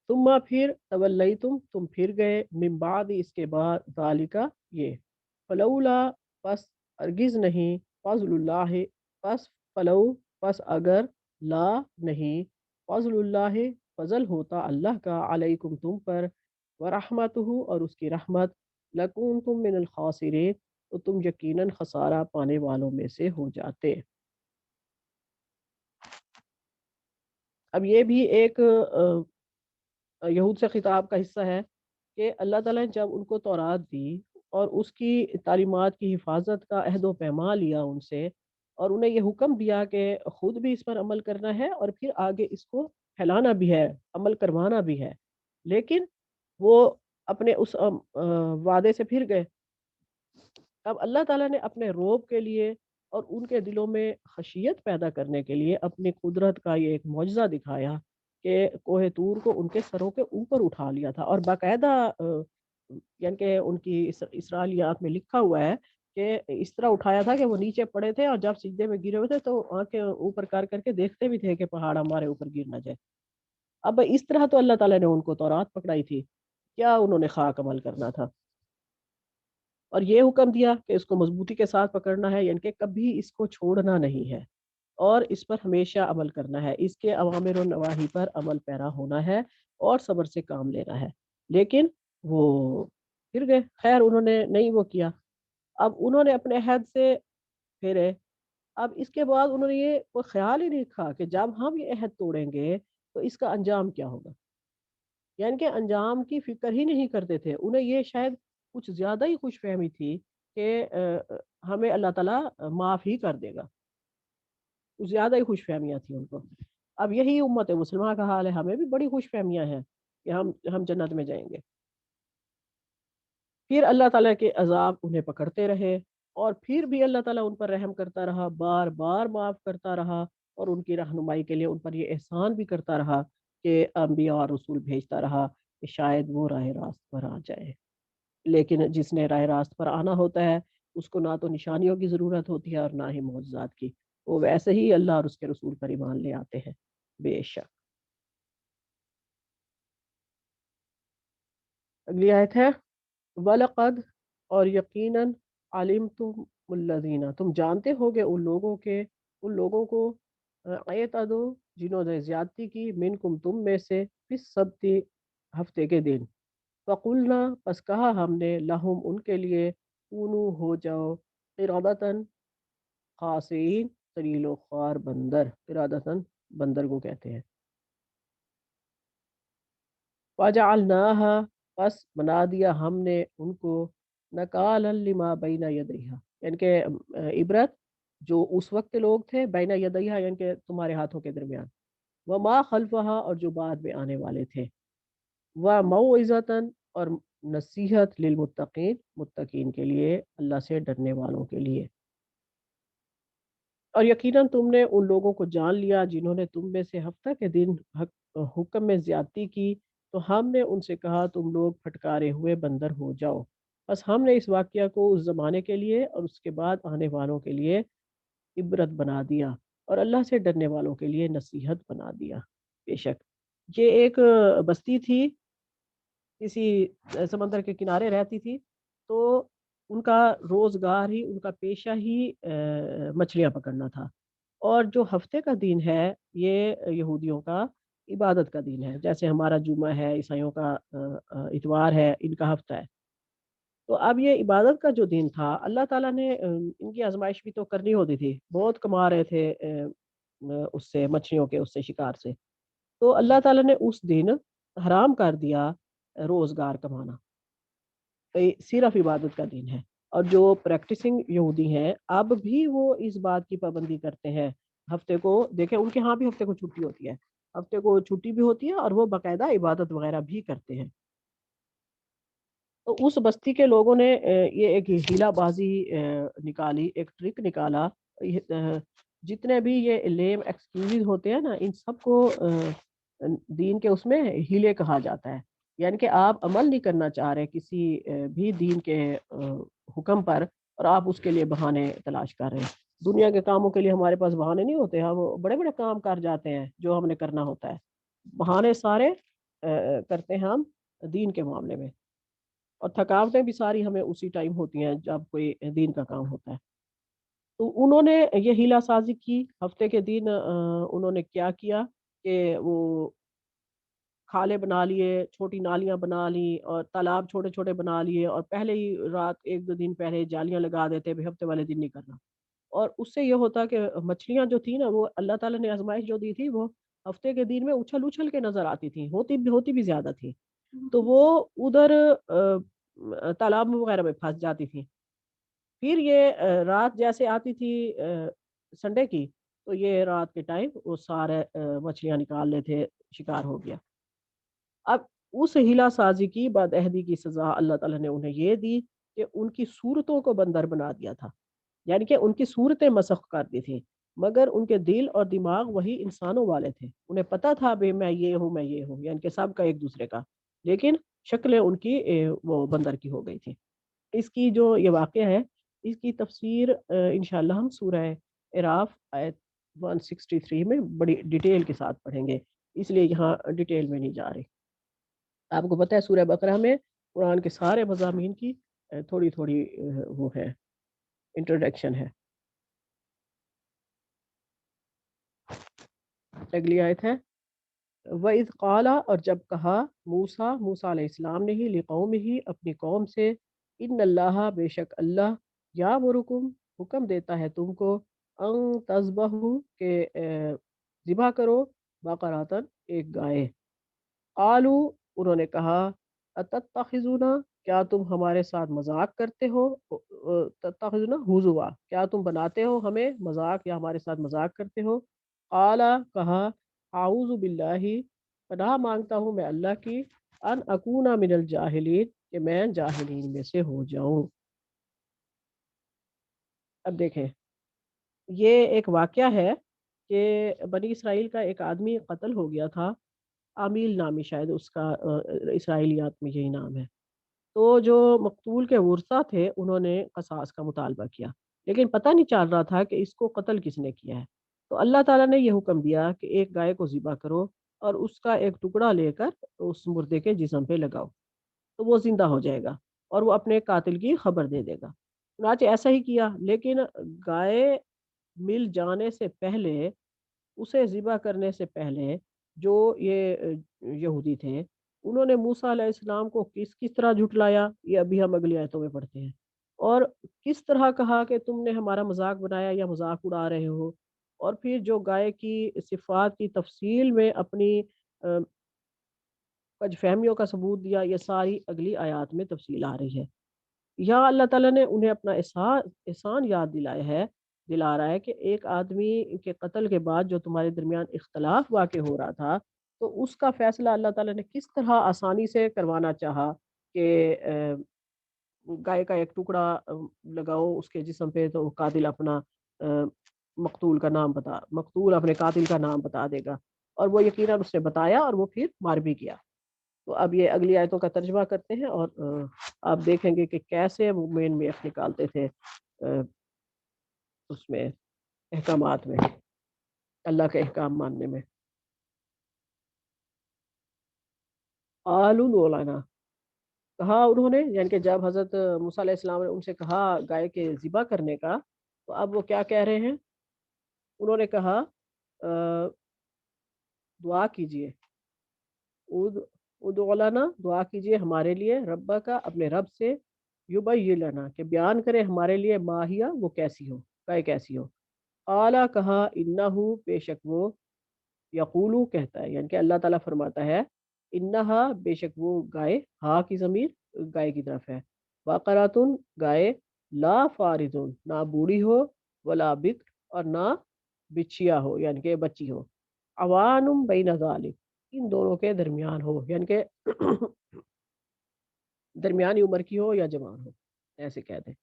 [SPEAKER 1] ثم پھر، تولیتم تم پھر گئے، من بعد اس کے بعد، ذالکا یہ، فلولا پس ہرگز نہیں، فضل اللہ پس، فلو پس اگر، لا نہیں، فضل اللہ فضل ہوتا اللہ کا، علیکم تم پر، ورحمتہ اور اس کی رحمت، لکنتم من الخاسرین تو تم یقیناً خسارہ پانے والوں میں سے ہو جاتے۔ اب یہ بھی ایک یہود سے خطاب کا حصہ ہے کہ اللہ تعالیٰ نے جب ان کو تورات دی اور اس کی تعلیمات کی حفاظت کا عہد و پیمان لیا ان سے، اور انہیں یہ حکم دیا کہ خود بھی اس پر عمل کرنا ہے اور پھر آگے اس کو پھیلانا بھی ہے، عمل کروانا بھی ہے، لیکن وہ اپنے اس وعدے سے پھر گئے۔ اب اللہ تعالیٰ نے اپنے روب کے لیے اور ان کے دلوں میں خشیت پیدا کرنے کے لیے اپنی قدرت کا یہ ایک معجزہ دکھایا کہ کوہ طور کو ان کے سروں کے اوپر اٹھا لیا تھا، اور باقاعدہ یعنی کہ ان کی اسرائیلیات میں لکھا ہوا ہے کہ اس طرح اٹھایا تھا کہ وہ نیچے پڑے تھے، اور جب سجدے میں گرے ہوئے تھے تو آنکھیں اوپر کر کر کے دیکھتے بھی تھے کہ پہاڑ ہمارے اوپر گر نہ جائے۔ اب اس طرح تو اللہ تعالیٰ نے ان کو تورات پکڑائی تھی، کیا انہوں نے خاک عمل کرنا تھا، اور یہ حکم دیا کہ اس کو مضبوطی کے ساتھ پکڑنا ہے، یعنی کہ کبھی اس کو چھوڑنا نہیں ہے اور اس پر ہمیشہ عمل کرنا ہے، اس کے اوامر و نواہی پر عمل پیرا ہونا ہے اور صبر سے کام لینا ہے۔ لیکن وہ پھر گئے، خیر انہوں نے نہیں وہ کیا، اب انہوں نے اپنے عہد سے پھرے۔ اب اس کے بعد انہوں نے یہ کوئی خیال ہی نہیں رکھا کہ جب ہم یہ عہد توڑیں گے تو اس کا انجام کیا ہوگا، یعنی کہ انجام کی فکر ہی نہیں کرتے تھے۔ انہیں یہ شاید کچھ زیادہ ہی خوش فہمی تھی کہ ہمیں اللہ تعالیٰ معاف ہی کر دے گا، کچھ زیادہ ہی خوش فہمیاں تھیں ان کو۔ اب یہی امت مسلمہ کا حال ہے، ہمیں بھی بڑی خوش فہمیاں ہیں کہ ہم جنت میں جائیں گے۔ پھر اللہ تعالیٰ کے عذاب انہیں پکڑتے رہے، اور پھر بھی اللہ تعالیٰ ان پر رحم کرتا رہا، بار بار معاف کرتا رہا، اور ان کی رہنمائی کے لیے ان پر یہ احسان بھی کرتا رہا کہ انبیاء اور رسول بھیجتا رہا کہ شاید وہ راہ راست پر آ جائے۔ لیکن جس نے راہ راست پر آنا ہوتا ہے اس کو نہ تو نشانیوں کی ضرورت ہوتی ہے اور نہ ہی معجزات کی، وہ ویسے ہی اللہ اور اس کے رسول پر ایمان لے آتے ہیں بے شک۔ اگلی آیت ہے، وَلَقَدْ اور یقیناً، عَلِمْتُمُ الَّذِينَ تم جانتے ہوگے ان لوگوں کو، اعتدوا جنہوں نے زیادتی کی، منکم تم میں سے، فی السبت ہفتے کے دن، فقلنا پس کہا ہم نے، لہم ان کے لیے، کونو ہو جاؤ، قردۃً خاسئین ذلیل و خوار بندر، قردۃً بندر کو کہتے ہیں، وجعلناها پس بنا دیا ہم نے ان کو، نکالا لما بین یدیہا یعنی کہ عبرت جو اس وقت کے لوگ تھے، بین یدیہا یعنی کہ تمہارے ہاتھوں کے درمیان، وما خلفہا اور جو بعد میں آنے والے تھے، وموعظۃً اور نصیحت، للمتقین متقین کے لیے، اللہ سے ڈرنے والوں کے لیے۔ اور یقیناً تم نے ان لوگوں کو جان لیا جنہوں نے تم میں سے ہفتہ کے دن حکم میں زیادتی کی، تو ہم نے ان سے کہا تم لوگ پھٹکارے ہوئے بندر ہو جاؤ، بس ہم نے اس واقعہ کو اس زمانے کے لیے اور اس کے بعد آنے والوں کے لیے عبرت بنا دیا، اور اللہ سے ڈرنے والوں کے لیے نصیحت بنا دیا۔ بے شک یہ ایک بستی تھی، کسی سمندر کے کنارے رہتی تھی، تو ان کا روزگار ہی، ان کا پیشہ ہی مچھلیاں پکڑنا تھا، اور جو ہفتے کا دن ہے یہ یہودیوں کا عبادت کا دن ہے، جیسے ہمارا جمعہ ہے، عیسائیوں کا اتوار ہے، ان کا ہفتہ ہے۔ تو اب یہ عبادت کا جو دن تھا، اللہ تعالیٰ نے ان کی آزمائش بھی تو کرنی ہوتی تھی، بہت کما رہے تھے اس سے، مچھلیوں کے اس سے، شکار سے۔ تو اللہ تعالیٰ نے اس دن حرام کر دیا روزگار کمانا، صرف عبادت کا دن ہے۔ اور جو پریکٹسنگ یہودی ہیں اب بھی وہ اس بات کی پابندی کرتے ہیں، ہفتے کو دیکھیں ان کے ہاں بھی ہفتے کو چھٹی ہوتی ہے، ہفتے کو چھٹی بھی ہوتی ہے، اور وہ باقاعدہ عبادت وغیرہ بھی کرتے ہیں۔ تو اس بستی کے لوگوں نے یہ ایک ہیلا بازی نکالی، ایک ٹرک نکالا۔ جتنے بھی یہ لیم ایکسکیوز ہوتے ہیں نا، ان سب کو دین کے اس میں ہیلے کہا جاتا ہے۔ یعنی کہ آپ عمل نہیں کرنا چاہ رہے کسی بھی دین کے حکم پر، اور آپ اس کے لیے بہانے تلاش کر رہے ہیں۔ دنیا کے کاموں کے لیے ہمارے پاس بہانے نہیں ہوتے، ہم بڑے بڑے کام کر جاتے ہیں جو ہم نے کرنا ہوتا ہے، بہانے سارے کرتے ہیں ہم دین کے معاملے میں، اور تھکاوٹیں بھی ساری ہمیں اسی ٹائم ہوتی ہیں جب کوئی دین کا کام ہوتا ہے۔ تو انہوں نے یہ ہیلا سازی کی ہفتے کے دن، انہوں نے کیا کیا کہ وہ کھالے بنا لیے، چھوٹی نالیاں بنا لی، اور تالاب چھوٹے چھوٹے بنا لیے، اور پہلے ہی رات ایک دو دن پہلے جالیاں لگا دیتے بھی ہفتے والے دن نہیں کرنا۔ اور اس سے یہ ہوتا کہ مچھلیاں جو تھی نا، وہ اللہ تعالیٰ نے آزمائش جو دی تھی، وہ ہفتے کے دن میں اچھل اچھل کے نظر آتی تھی، ہوتی بھی زیادہ تھی، تو وہ ادھر تالاب وغیرہ میں پھنس جاتی تھی۔ پھر یہ رات جیسے آتی تھی سنڈے کی، تو یہ رات کے ٹائم وہ سارے مچھلیاں نکال لیتے، شکار ہو گیا۔ اب اس ہیلا سازی کی بد عہدی کی سزا اللہ تعالیٰ نے انہیں یہ دی کہ ان کی صورتوں کو بندر بنا دیا تھا، یعنی کہ ان کی صورتیں مسخ کر دی تھی، مگر ان کے دل اور دماغ وہی انسانوں والے تھے۔ انہیں پتا تھا بھائی میں یہ ہوں، میں یہ ہوں، یعنی کہ سب کا ایک دوسرے کا، لیکن شکلیں ان کی وہ بندر کی ہو گئی تھی۔ اس کی جو یہ واقعہ ہے، اس کی تفسیر انشاءاللہ ہم سورہ اعراف آیت 163 میں بڑی ڈیٹیل کے ساتھ پڑھیں گے، اس لیے یہاں ڈیٹیل میں نہیں جا رہی۔ آپ کو پتہ ہے سورہ بقرہ میں قرآن کے سارے مضامین کی تھوڑی تھوڑی وہ ہے، انٹروڈکشن ہے۔ اگلی آیت ہے وَإِذْ قَالَ، اور جب کہا موسیٰ علیہ السلام نے ہی، لِقَوْمِهِ، اپنی قوم سے، ان اللہ، بے شک اللہ، یامرکم، حکم دیتا ہے تم کو، ان تذبحوا، کہ ذبح کرو، بقراتن، ایک گائے۔ قالو، انہوں نے کہا، اتتخذونا، کیا تم ہمارے ساتھ مذاق کرتے ہو، تتخذونا ہزوا، کیا تم بناتے ہو ہمیں مذاق یا ہمارے ساتھ مذاق کرتے ہو۔ قالا، کہا، اعوذ باللہ، پناہ مانگتا ہوں میں اللہ کی، ان اکونا من الجاہلین، کہ میں جاہلین میں سے ہو جاؤں۔ اب دیکھیں، یہ ایک واقعہ ہے کہ بنی اسرائیل کا ایک آدمی قتل ہو گیا تھا، عامیل نامی، شاید اس کا اسرائیلیات میں یہی نام ہے۔ تو جو مقتول کے ورثہ تھے انہوں نے قصاص کا مطالبہ کیا، لیکن پتہ نہیں چل رہا تھا کہ اس کو قتل کس نے کیا ہے۔ تو اللہ تعالیٰ نے یہ حکم دیا کہ ایک گائے کو ذبح کرو، اور اس کا ایک ٹکڑا لے کر اس مردے کے جسم پہ لگاؤ، تو وہ زندہ ہو جائے گا، اور وہ اپنے قاتل کی خبر دے دے گا۔ چنانچہ ایسا ہی کیا، لیکن گائے مل جانے سے پہلے، اسے ذبح کرنے سے پہلے، جو یہ یہودی تھے انہوں نے موسیٰ علیہ السلام کو کس طرح جھٹلایا، یہ ابھی ہم اگلی آیتوں میں پڑھتے ہیں، اور کس طرح کہا کہ تم نے ہمارا مذاق بنایا یا مذاق اڑا رہے ہو، اور پھر جو گائے کی صفات کی تفصیل میں اپنی کچھ فہمیوں کا ثبوت دیا، یہ ساری اگلی آیات میں تفصیل آ رہی ہے۔ یا اللہ تعالیٰ نے انہیں اپنا احسان یاد دلا رہا ہے کہ ایک آدمی کے قتل کے بعد جو تمہارے درمیان اختلاف واقع ہو رہا تھا، تو اس کا فیصلہ اللہ تعالیٰ نے کس طرح آسانی سے کروانا چاہا کہ گائے کا ایک ٹکڑا لگاؤ اس کے جسم پہ، تو قاتل اپنا مقتول اپنے قاتل کا نام بتا دے گا، اور وہ یقیناً اس نے بتایا، اور وہ پھر مار بھی گیا۔ تو اب یہ اگلی آیتوں کا ترجمہ کرتے ہیں، اور آپ دیکھیں گے کہ کیسے وہ مین میخ نکالتے تھے اس میں، احکامات میں، اللہ کے احکام ماننے میں۔ قالوا مولانا، کہا انہوں نے، یعنی کہ جب حضرت موسیٰ علیہ السلام نے ان سے کہا گائے کے ذبح کرنے کا، تو اب وہ کیا کہہ رہے ہیں؟ انہوں نے کہا دعا کیجئے، ادعو لنا، دعا کیجئے ہمارے لیے، ربا کا، اپنے رب سے، یبین لنا، کہ بیان کرے ہمارے لیے، ماہیا، وہ کیسی ہو، گائے کیسی ہو۔ اعلیٰ کہا، انہو، بے شک وہ، یقولو کہتا ہے، یعنی کہ اللہ تعالیٰ فرماتا ہے، انہا، بے شک وہ گائے، ہا کی ضمیر گائے کی طرف ہے، بقراتن، گائے، لا فارضن، نہ بوڑھی ہو، ولا بکر، اور نہ بچیا ہو، یعنی کہ بچی ہو، عوانم بین ذالک، ان دونوں کے درمیان ہو، یعنی کہ درمیانی عمر کی ہو یا جوان ہو، ایسے کہہ دیں۔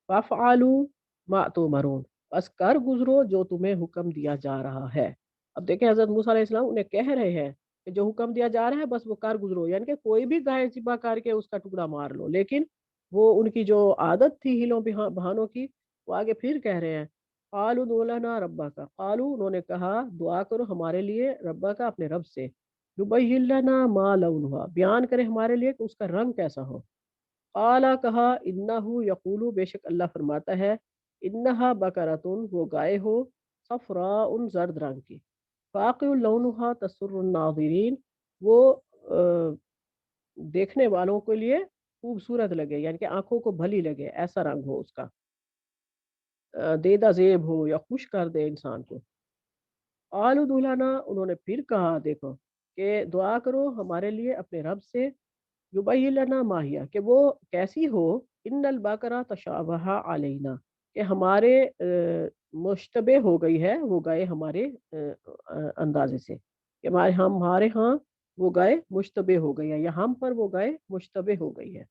[SPEAKER 1] فَافْعَلُوا مَا تُؤْمَرُونَ، بس کر گزرو جو تمہیں حکم دیا جا رہا ہے۔ اب دیکھیں حضرت موسیٰ علیہ السلام انہیں کہہ رہے ہیں کہ جو حکم دیا جا رہا ہے بس وہ کر گزرو، یعنی کہ کوئی بھی گائے ذبح کر کے اس کا ٹکڑا مار لو، لیکن وہ ان کی جو عادت تھی ہیلوں بہانوں کی، وہ آگے پھر کہہ رہے ہیں، قالوا ادع لنا ربک، قالوا، انہوں نے کہا دعا کرو ہمارے لیے، ربا کا، اپنے رب سے، یبین لنا ما لونھا، بیان کرے ہمارے لیے کہ اس کا رنگ کیسا ہو۔ قالا، کہا، انہو یقولو، بے شک اللہ فرماتا ہے، انہا بقرۃ، وہ گائے ہو، صفراء، زرد رنگ کی، فاقع لونھا تسر الناظرین، وہ دیکھنے والوں کے لیے خوبصورت لگے، یعنی کہ آنکھوں کو بھلی لگے، ایسا رنگ ہو اس کا، دیدہ زیب ہو یا خوش کر دے انسان کو۔ قالوا ادع لنا، انہوں نے پھر کہا، دیکھو، کہ دعا کرو ہمارے لیے اپنے رب سے، یبین لنا ماہیا، کہ وہ کیسی ہو، ان البقرہ تشابہ علینا، کہ ہمارے مشتبہ ہو گئی ہے وہ گائے ہمارے اندازے سے، کہ ہمارے ہاں وہ گائے مشتبہ ہو گئی ہے، یا ہم پر وہ گائے مشتبہ ہو گئی ہے،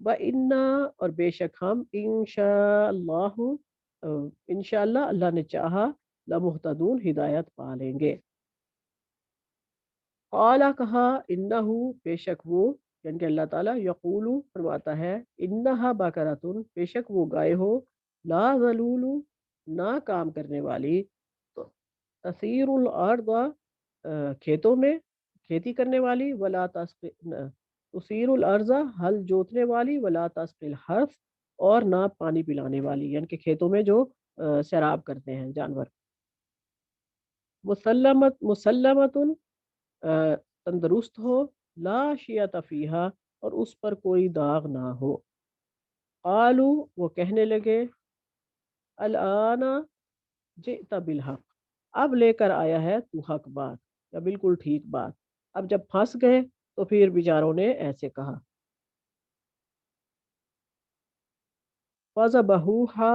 [SPEAKER 1] وَإِنَّا، اور بے شک ہم، انشاءاللہ، انشاءاللہ اللہ نے چاہا، لمہتدون، ہدایت پا لیں گے۔ قالا، کہا، انہو، بے شک وہ، یعنی کہ اللہ تعالیٰ، یقولو فرماتا ہے، انہا بقرۃ، بے شک وہ گائے ہو، لا ذلول، نہ کام کرنے والی، تو تثیر الارض، کھیتوں میں کھیتی کرنے والی، ولا تثیر الارض، ہل جوتنے والی، ولا تسقی الحرث، اور نہ پانی پلانے والی، یعنی کہ کھیتوں میں جو سیراب کرتے ہیں جانور، مسلمت، تندرست ہو، لا شیعۃ فیہا، اور اس پر کوئی داغ نہ ہو۔ قالو، وہ کہنے لگے، الآن جئت بالحق، اب لے کر آیا ہے تو حق بات، یا بالکل ٹھیک بات۔ اب جب پھنس گئے تو پھر بیچاروں نے ایسے کہا، فَذَبَحُوهَا،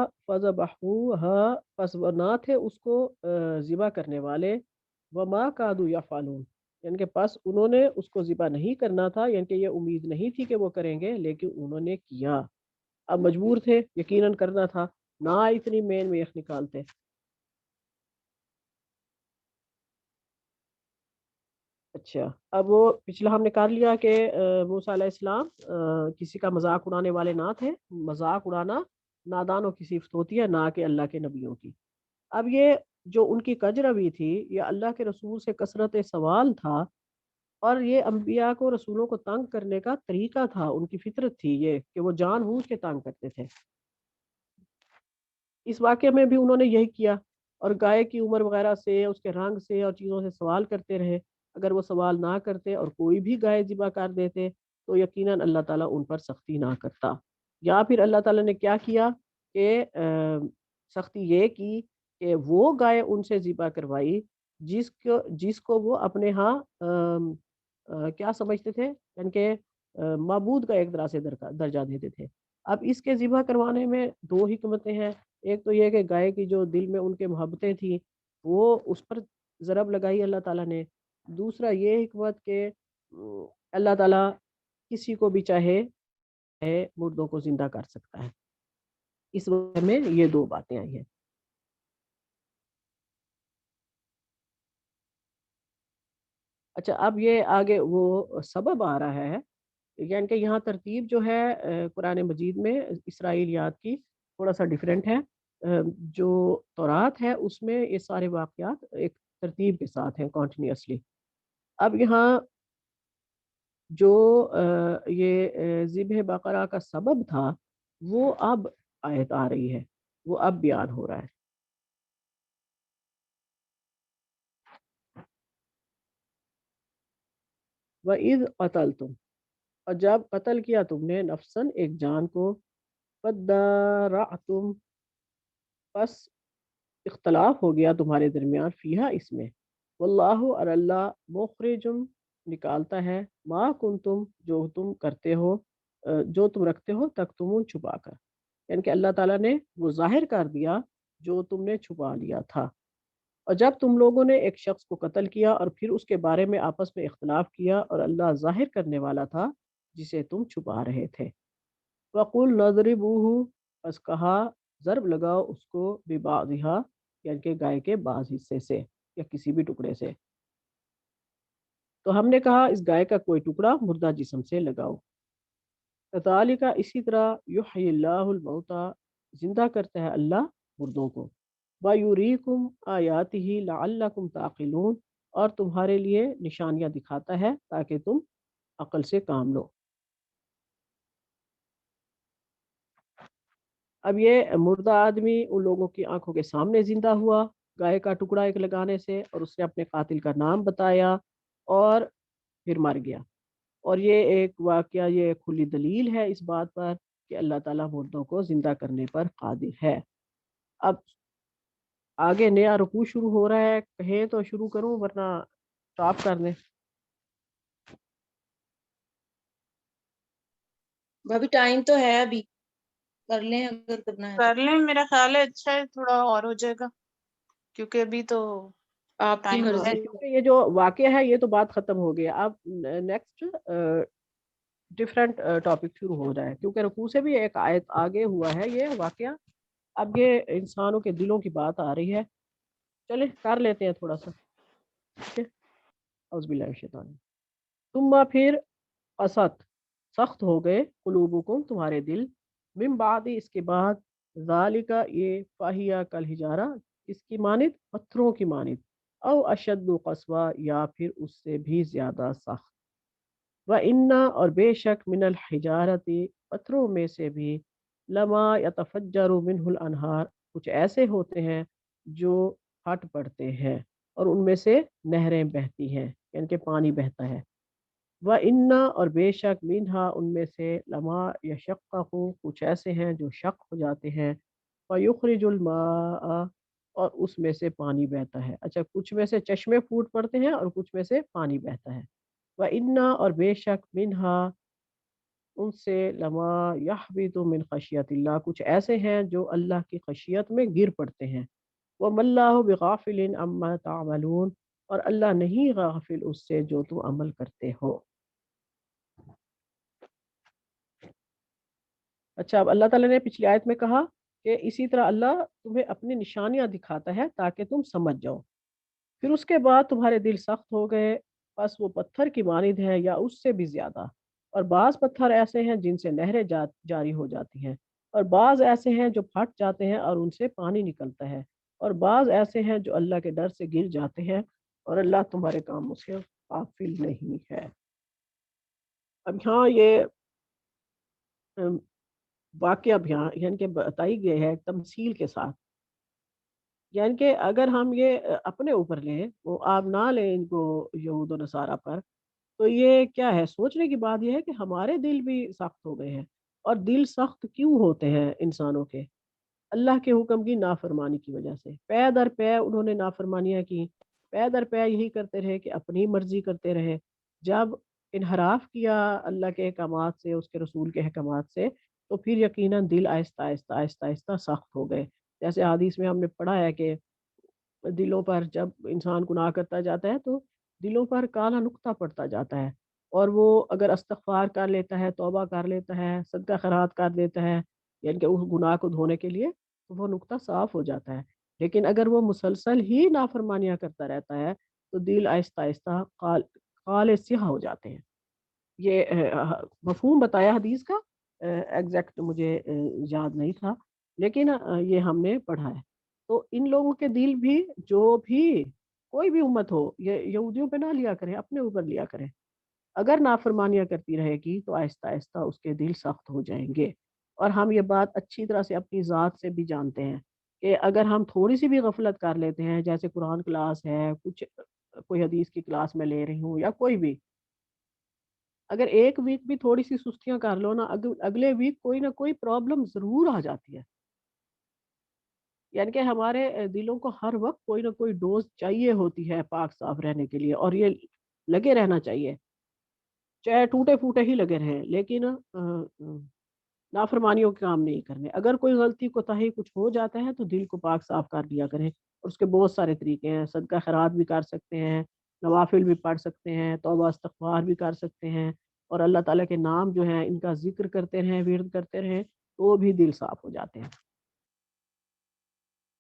[SPEAKER 1] پس وہ نہ تھے اس کو ذبح کرنے والے، وَمَا كَادُوا يَفْعَلُونَ، یعنی کہ پس انہوں نے اس کو ذبح نہیں کرنا تھا، یعنی کہ یہ امید نہیں تھی کہ وہ کریں گے، لیکن انہوں نے کیا، اب مجبور تھے، یقیناً کرنا تھا، نہ اتنی مین میخ نکالتے۔ اچھا، اب وہ پچھلا ہم نے کر لیا کہ موسیٰ علیہ السلام کسی کا مذاق اڑانے والے نہ تھے، مذاق اڑانا نادانوں کی صفت ہوتی ہے، نہ کہ اللہ کے نبیوں کی۔ اب یہ جو ان کی کجروی تھی، یہ اللہ کے رسول سے کثرت سوال تھا، اور یہ انبیاء کو، رسولوں کو تنگ کرنے کا طریقہ تھا، ان کی فطرت تھی یہ، کہ وہ جان بوجھ کے تنگ کرتے تھے۔ اس واقعے میں بھی انہوں نے یہی کیا، اور گائے کی عمر وغیرہ سے، اس کے رنگ سے اور چیزوں سے سوال کرتے رہے۔ اگر وہ سوال نہ کرتے اور کوئی بھی گائے ذبح کر دیتے تو یقیناً اللہ تعالیٰ ان پر سختی نہ کرتا، یا پھر اللہ تعالیٰ نے کیا کیا کہ سختی یہ کی کہ وہ گائے ان سے ذبح کروائی جس کو وہ اپنے ہاں کیا سمجھتے تھے، یعنی کہ معبود کا ایک طرح سے درجہ دیتے تھے۔ اب اس کے ذبح کروانے میں دو حکمتیں ہیں، ایک تو یہ کہ گائے کی جو دل میں ان کے محبتیں تھیں وہ اس پر ضرب لگائی اللہ تعالیٰ نے، دوسرا یہ حکمت کہ اللہ تعالیٰ کسی کو بھی چاہے مردوں کو زندہ کر سکتا ہے، اس وقت میں یہ دو باتیں آئی ہیں۔ اچھا، اب یہ آگے وہ سبب آ رہا ہے، یعنی کہ یہاں ترتیب جو ہے قرآن مجید میں اسرائیلیات کی تھوڑا سا ڈیفرنٹ ہے، جو تورات ہے اس میں یہ سارے واقعات ایک ترتیب کے ساتھ ہیں، کنٹینیوسلی۔ اب یہاں جو یہ ذبح بقرہ کا سبب تھا وہ اب آیت آ رہی ہے، وہ اب بیان ہو رہا ہے۔ وَإِذْ قَتَلْتُمْ، اور جب قتل کیا تم نے نفسن ایک جان کو، فَادَّارَعْتُمْ، پس اختلاف ہو گیا تمہارے درمیان، فیہا اس میں، واللہ اور اللہ مخرجم نکالتا ہے، ما کنتم جو تم کرتے ہو، جو تم رکھتے ہو، تکتمون چھپا کر، یعنی کہ اللہ تعالیٰ نے وہ ظاہر کر دیا جو تم نے چھپا لیا تھا۔ اور جب تم لوگوں نے ایک شخص کو قتل کیا اور پھر اس کے بارے میں آپس میں اختلاف کیا اور اللہ ظاہر کرنے والا تھا جسے تم چھپا رہے تھے، وَقُلْ نَضْرِبُوهُ، پس کہا ضرب لگاؤ اس کو، بِبَعْضِهَا، یعنی کہ گائے کے بعض حصے سے یا کسی بھی ٹکڑے سے، تو ہم نے کہا اس گائے کا کوئی ٹکڑا مردہ جسم سے لگاؤ۔ کذالک، اسی طرح، یحیی اللہ الموتیٰ، زندہ کرتا ہے اللہ مردوں کو، وَیُریکم آیاتہ لعلکم تعقلون، اور تمہارے لیے نشانیاں دکھاتا ہے تاکہ تم عقل سے کام لو۔ اب یہ مردہ آدمی ان لوگوں کی آنکھوں کے سامنے زندہ ہوا گائے کا ٹکڑا ایک لگانے سے، اور اس نے اپنے قاتل کا نام بتایا اور پھر مر گیا۔ اور یہ ایک واقعہ، یہ کھلی دلیل ہے اس بات پر کہ اللہ تعالیٰ مردوں کو زندہ کرنے پر قادر ہے۔ اب آگے نیا رکوع شروع ہو رہا ہے، کہیں تو شروع کروں ورنہ سٹاپ کر دیں؟
[SPEAKER 2] بھابی ٹائم تو ہے ابھی، کر لیں اگر کرنا ہے تو۔
[SPEAKER 4] کر لیں، میرا خیال ہے اچھا ہے، تھوڑا اور ہو جائے گا کیونکہ ابھی تو
[SPEAKER 2] آپ کی
[SPEAKER 4] ٹائم ہے۔
[SPEAKER 2] مرضی۔
[SPEAKER 1] کیونکہ یہ جو واقعہ ہے یہ تو بات ختم ہو گیا، اب نیکسٹ ڈفرینٹ ٹاپک شروع ہو رہا ہے، کیونکہ رکوع سے بھی ایک آیت آگے ہوا ہے یہ واقعہ، اب یہ انسانوں کے دلوں کی بات آ رہی ہے۔ چلیں کر لیتے ہیں تھوڑا سا، ٹھیک ہے؟ اعوذ باللہ من الشیطان الرجیم۔ ثم پھر قست، سخت ہو گئے، قلوبکم تمہارے دل، من بعد اس کے بعد، ذالک یہ، فاہیا کل ہجارہ، اس کی مانند، پتھروں کی مانند، او اشد قسوہ، یا پھر اس سے بھی زیادہ سخت، وَإِنَّ اور بے شک، من الحجارتی پتھروں میں سے بھی، لما یتفجر منہ الانہار کچھ ایسے ہوتے ہیں جو پھٹ پڑتے ہیں اور ان میں سے نہریں بہتی ہیں، یعنی کہ پانی بہتا ہے۔ وَإِنَّ اور بے شک، منہا ان میں سے، لما یشقق کچھ ایسے ہیں جو شق ہو جاتے ہیں، فَيُخْرِجُ الْمَاءَ اور اس میں سے پانی بہتا ہے۔ اچھا، کچھ میں سے چشمے پھوٹ پڑتے ہیں اور کچھ میں سے پانی بہتا ہے۔ وَإِنَّ اور بے شک، منہا ان سے، لما یحبط من خشیت اللہ کچھ ایسے ہیں جو اللہ کی خشیت میں گر پڑتے ہیں۔ وَمَا اللَّهُ بِغَافِلٍ عَمَّا تَعْمَلُونَ اور اللہ نہیں غافل اس سے جو تم عمل کرتے ہو۔ اچھا، اب اللہ تعالیٰ نے پچھلی آیت میں کہا کہ اسی طرح اللہ تمہیں اپنی نشانیاں دکھاتا ہے تاکہ تم سمجھ جاؤ، پھر اس کے بعد تمہارے دل سخت ہو گئے، بس وہ پتھر کی مانند ہے یا اس سے بھی زیادہ، اور بعض پتھر ایسے ہیں جن سے نہریں جاری ہو جاتی ہیں، اور بعض ایسے ہیں جو پھٹ جاتے ہیں اور ان سے پانی نکلتا ہے، اور بعض ایسے ہیں جو اللہ کے ڈر سے گر جاتے ہیں، اور اللہ تمہارے کاموں سے غافل نہیں ہے۔ اب یہاں یہ واقعہ بیان یعنی کہ بتائی گئی ہے تمثیل کے ساتھ، یعنی کہ اگر ہم یہ اپنے اوپر لیں، وہ آپ نہ لیں ان کو یہود و نصارہ پر، تو یہ کیا ہے، سوچنے کی بات یہ ہے کہ ہمارے دل بھی سخت ہو گئے ہیں، اور دل سخت کیوں ہوتے ہیں انسانوں کے؟ اللہ کے حکم کی نافرمانی کی وجہ سے، پے در پے انہوں نے نافرمانیاں کی، پے در پے یہی کرتے رہے کہ اپنی مرضی کرتے رہے، جب انحراف کیا اللہ کے احکامات سے، اس کے رسول کے احکامات سے، تو پھر یقیناً دل آہستہ آہستہ آہستہ آہستہ سخت ہو گئے، جیسے حدیث میں ہم نے پڑھا ہے کہ دلوں پر جب انسان گناہ کرتا جاتا ہے تو دلوں پر کالا نقطہ پڑتا جاتا ہے، اور وہ اگر استغفار کر لیتا ہے، توبہ کر لیتا ہے، صدقہ خیرات کر دیتا ہے، یعنی کہ اس گناہ کو دھونے کے لیے، تو وہ نقطہ صاف ہو جاتا ہے۔ لیکن اگر وہ مسلسل ہی نافرمانیاں کرتا رہتا ہے تو دل آہستہ آہستہ کالے سیاہ ہو جاتے ہیں۔ یہ مفہوم بتایا حدیث کا، ایگزیکٹ مجھے یاد نہیں تھا، لیکن یہ ہم نے پڑھا ہے۔ تو ان لوگوں کے دل بھی، جو بھی کوئی بھی امت ہو، یہ یہودیوں پہ نہ لیا کریں، اپنے اوپر لیا کریں۔ اگر نافرمانیاں کرتی رہے گی تو آہستہ آہستہ اس کے دل سخت ہو جائیں گے. اور ہم یہ بات اچھی طرح سے اپنی ذات سے بھی جانتے ہیں کہ اگر ہم تھوڑی سی بھی غفلت کر لیتے ہیں، جیسے قرآن کلاس ہے، کچھ کوئی حدیث کی کلاس میں لے رہی ہوں یا کوئی بھی، اگر ایک ویک بھی تھوڑی سی سستیاں کر لو نا، اگلے ویک کوئی نہ کوئی پرابلم ضرور آ جاتی ہے. یعنی کہ ہمارے دلوں کو ہر وقت کوئی نہ کوئی ڈوز چاہیے ہوتی ہے پاک صاف رہنے کے لیے، اور یہ لگے رہنا چاہیے، چاہے ٹوٹے پھوٹے ہی لگے رہیں، لیکن نافرمانیوں کے کام نہیں کرنے. اگر کوئی غلطی کوتاہی کچھ ہو جاتا ہے تو دل کو پاک صاف کر لیا کریں. اور اس کے بہت سارے طریقے ہیں، صدقہ خیرات بھی کر سکتے ہیں، نوافل بھی پڑھ سکتے ہیں، توبہ استغفار بھی کر سکتے ہیں، اور اللہ تعالیٰ کے نام جو ہیں ان کا ذکر کرتے رہیں، ورد کرتے رہیں، تو بھی دل صاف ہو جاتے ہیں.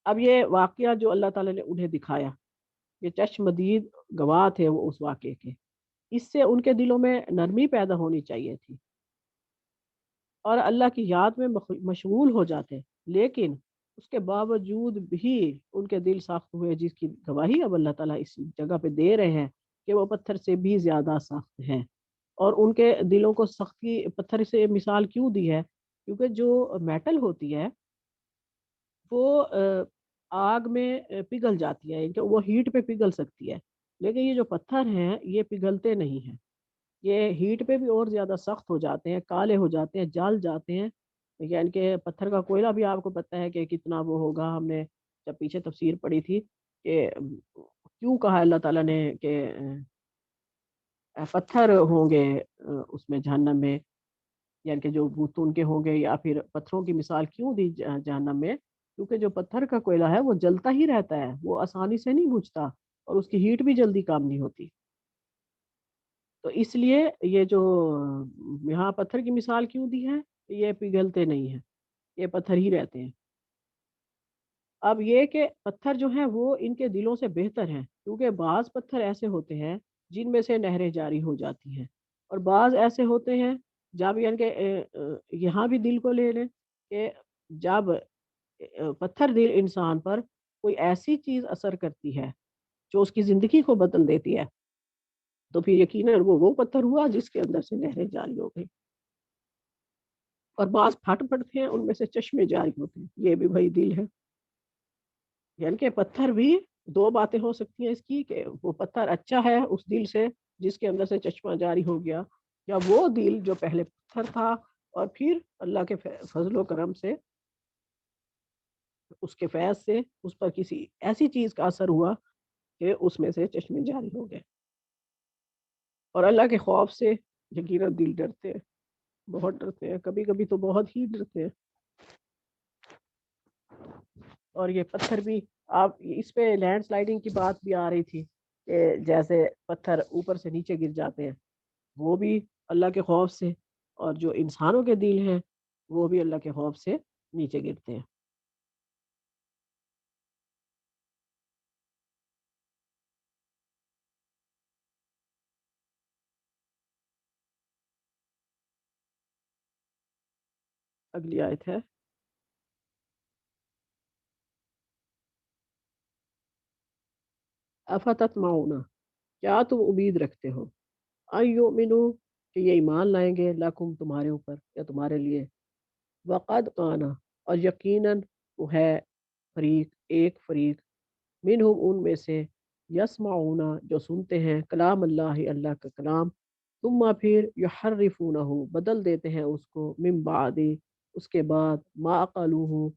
[SPEAKER 1] اب یہ واقعہ جو اللہ تعالیٰ نے انہیں دکھایا، یہ چشمدید گواہ تھے وہ اس واقعے کے، اس سے ان کے دلوں میں نرمی پیدا ہونی چاہیے تھی اور اللہ کی یاد میں مشغول ہو جاتے، لیکن اس کے باوجود بھی ان کے دل سخت ہوئے، جس کی گواہی اب اللہ تعالیٰ اس جگہ پہ دے رہے ہیں کہ وہ پتھر سے بھی زیادہ سخت ہیں. اور ان کے دلوں کو سختی پتھر سے مثال کیوں دی ہے؟ کیونکہ جو میٹل ہوتی ہے وہ آگ میں پگھل جاتی ہے، کہ وہ ہیٹ پہ پگھل سکتی ہے، لیکن یہ جو پتھر ہیں یہ پگھلتے نہیں ہیں، یہ ہیٹ پہ بھی اور زیادہ سخت ہو جاتے ہیں، کالے ہو جاتے ہیں، جل جاتے ہیں. یعنی کہ پتھر کا کوئلہ بھی آپ کو پتہ ہے کہ کتنا وہ ہوگا. ہم نے جب پیچھے تفسیر پڑھی تھی کہ کیوں کہا اللہ تعالیٰ نے کہ پتھر ہوں گے اس میں جہنم میں، یعنی کہ جو بتون کے ہوں گے، یا پھر پتھروں کی مثال کیوں دی جہنم میں؟ کیونکہ جو پتھر کا کوئلہ ہے وہ جلتا ہی رہتا ہے، وہ آسانی سے نہیں بجھتا، اور اس کی ہیٹ بھی جلدی کام نہیں ہوتی. تو اس لیے یہ جو یہاں پتھر کی مثال کیوں دی ہے، یہ پگھلتے نہیں ہیں، یہ پتھر ہی رہتے ہیں. اب یہ کہ پتھر جو ہیں وہ ان کے دلوں سے بہتر ہیں، کیونکہ بعض پتھر ایسے ہوتے ہیں جن میں سے نہریں جاری ہو جاتی ہیں، اور بعض ایسے ہوتے ہیں جب یعنی کہ یہاں بھی دل کو لے لیں کہ جب پتھر دل انسان پر کوئی ایسی چیز اثر کرتی ہے جو اس کی زندگی کو بدل دیتی ہے، تو پھر یقیناً وہ پتھر ہوا جس کے اندر سے نہریں جاری ہو گئی. اور بعض پھٹ پڑتے ہیں، ان میں سے چشمے جاری ہوتے ہیں، یہ بھی بھائی دل ہے. یعنی کہ پتھر بھی دو باتیں ہو سکتی ہیں اس کی، کہ وہ پتھر اچھا ہے اس دل سے جس کے اندر سے چشمہ جاری ہو گیا، یا وہ دل جو پہلے پتھر تھا اور پھر اللہ کے فضل و کرم سے، اس کے فیض سے اس پر کسی ایسی چیز کا اثر ہوا کہ اس میں سے چشمے جاری ہو گئے. اور اللہ کے خوف سے یقیناً دل ڈرتے ہیں، بہت ڈرتے ہیں، کبھی کبھی تو بہت ہی ڈرتے ہیں. اور یہ پتھر بھی، آپ اس پہ لینڈ سلائڈنگ کی بات بھی آ رہی تھی کہ جیسے پتھر اوپر سے نیچے گر جاتے ہیں، وہ بھی اللہ کے خوف سے، اور جو انسانوں کے دل ہیں وہ بھی اللہ کے خوف سے نیچے گرتے ہیں. اگلی آیت ہے افتطمعون، کیا تم امید رکھتے ہو، ایؤمنو، کہ یہ ایمان لائیں گے، لکم، تمہارے اوپر یا تمہارے لیے، وقد قانا، اور یقیناً وہ ہے فریق، ایک فریق، منہم، ان میں سے، یسمعون، جو سنتے ہیں، کلام اللہ، اللہ کا کلام، ثم پھر یحرفونہ، بدل دیتے ہیں اس کو، من بعد، اس کے بعد، ما عقلوہ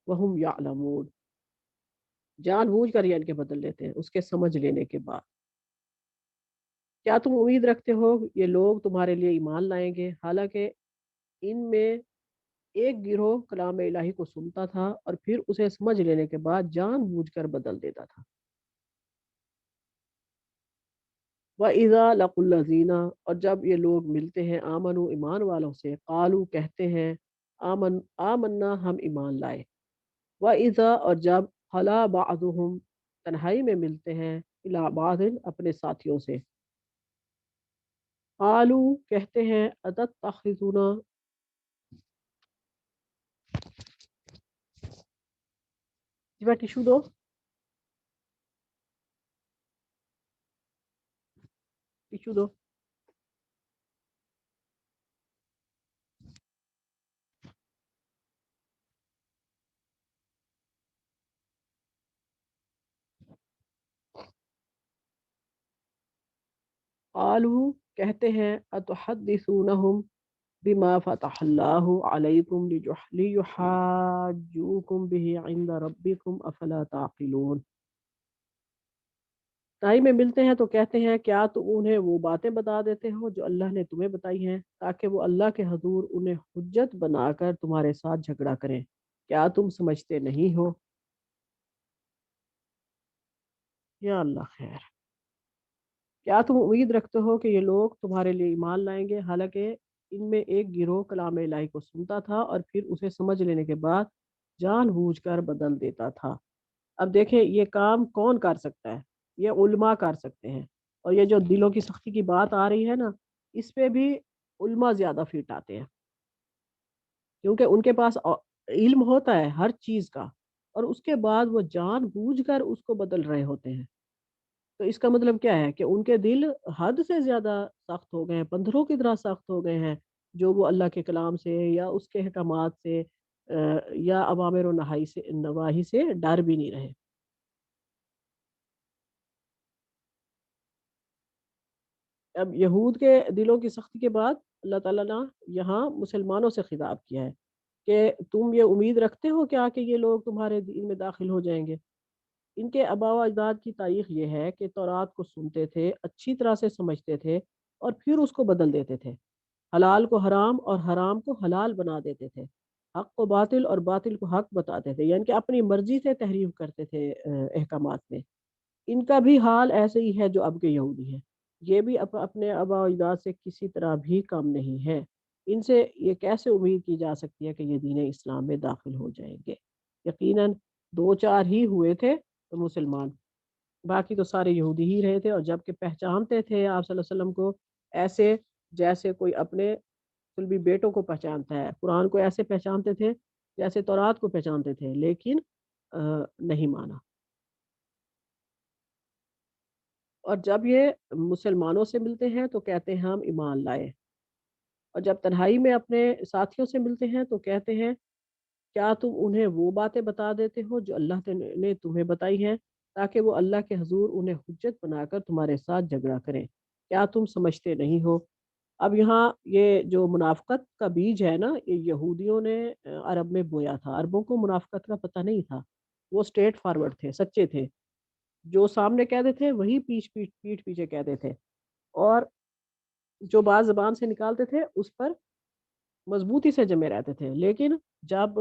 [SPEAKER 1] وہم یعلمون، جان بوجھ کر یعنی کہ بدل لیتے ہیں اس کے سمجھ لینے کے بعد. کیا تم امید رکھتے ہو یہ لوگ تمہارے لیے ایمان لائیں گے، حالانکہ ان میں ایک گروہ کلام الہی کو سنتا تھا اور پھر اسے سمجھ لینے کے بعد جان بوجھ کر بدل دیتا تھا. وَإِذَا لَقُوا الَّذِينَ، اور جب یہ لوگ ملتے ہیں، آمنوا، ایمان والوں سے، قالوا، کہتے ہیں، آمنا، ہم ایمان لائے، وَإِذَا، اور جب، خلا بعضهم، تنہائی میں ملتے ہیں، الی بعض، اپنے ساتھیوں سے، قالوا، کہتے ہیں، اتتخذنا، ٹشو دو، ٹشو دو، قالوا کہتے ہیں اتحدثونہم بما فتح اللہ علیکم لیحاجوکم بہ عند ربکم افلا تعقلون۔ ٹائم میں ملتے ہیں تو کہتے ہیں کیا تم انہیں وہ باتیں بتا دیتے ہو جو اللہ نے تمہیں بتائی ہیں تاکہ وہ اللہ کے حضور انہیں حجت بنا کر تمہارے ساتھ جھگڑا کریں، کیا تم سمجھتے نہیں ہو؟ یا اللہ خیر، کیا تم امید رکھتے ہو کہ یہ لوگ تمہارے لیے ایمان لائیں گے حالانکہ ان میں ایک گروہ کلام الہی کو سنتا تھا اور پھر اسے سمجھ لینے کے بعد جان بوجھ کر بدل دیتا تھا۔ اب دیکھیں یہ کام کون کر سکتا ہے؟ یہ علماء کر سکتے ہیں، اور یہ جو دلوں کی سختی کی بات آ رہی ہے نا، اس پہ بھی علماء زیادہ فٹ آتے ہیں، کیونکہ ان کے پاس علم ہوتا ہے ہر چیز کا، اور اس کے بعد وہ جان بوجھ کر اس کو بدل رہے ہوتے ہیں۔ تو اس کا مطلب کیا ہے کہ ان کے دل حد سے زیادہ سخت ہو گئے ہیں، پندروں کی طرح سخت ہو گئے ہیں، جو وہ اللہ کے کلام سے یا اس کے احکامات سے یا اوامر و نواہی سے ڈر بھی نہیں رہے۔ اب یہود کے دلوں کی سختی کے بعد اللہ تعالیٰ نے یہاں مسلمانوں سے خطاب کیا ہے کہ تم یہ امید رکھتے ہو کیا کہ یہ لوگ تمہارے دین میں داخل ہو جائیں گے؟ ان کے آباء و اجداد کی تاریخ یہ ہے کہ تورات کو سنتے تھے، اچھی طرح سے سمجھتے تھے اور پھر اس کو بدل دیتے تھے، حلال کو حرام اور حرام کو حلال بنا دیتے تھے، حق کو باطل اور باطل کو حق بتاتے تھے، یعنی کہ اپنی مرضی سے تحریف کرتے تھے احکامات میں۔ ان کا بھی حال ایسے ہی ہے جو اب کے یہودی ہیں، یہ بھی اپنے آباء و اجداد سے کسی طرح بھی کم نہیں ہے۔ ان سے یہ کیسے امید کی جا سکتی ہے کہ یہ دین اسلام میں داخل ہو جائیں گے؟ یقیناً دو چار ہی ہوئے تھے مسلمان، باقی تو سارے یہودی ہی رہے تھے، اور جب کہ پہچانتے تھے آپ صلی اللہ علیہ وسلم کو ایسے جیسے کوئی اپنے صلبی بیٹوں کو پہچانتا ہے، قرآن کو ایسے پہچانتے تھے جیسے تورات کو پہچانتے تھے، لیکن نہیں مانا۔ اور جب یہ مسلمانوں سے ملتے ہیں تو کہتے ہیں ہم ایمان لائے، اور جب تنہائی میں اپنے ساتھیوں سے ملتے ہیں تو کہتے ہیں کیا تم انہیں وہ باتیں بتا دیتے ہو جو اللہ نے تمہیں بتائی ہیں تاکہ وہ اللہ کے حضور انہیں حجت بنا کر تمہارے ساتھ جھگڑا کریں، کیا تم سمجھتے نہیں ہو؟ اب یہاں یہ جو منافقت کا بیج ہے نا، یہ یہودیوں نے عرب میں بویا تھا۔ عربوں کو منافقت کا پتہ نہیں تھا، وہ اسٹریٹ فارورڈ تھے، سچے تھے، جو سامنے کہتے تھے وہی پیٹ پیچھے کہتے تھے، اور جو بات زبان سے نکالتے تھے اس پر مضبوطی سے جمے رہتے تھے۔ لیکن جب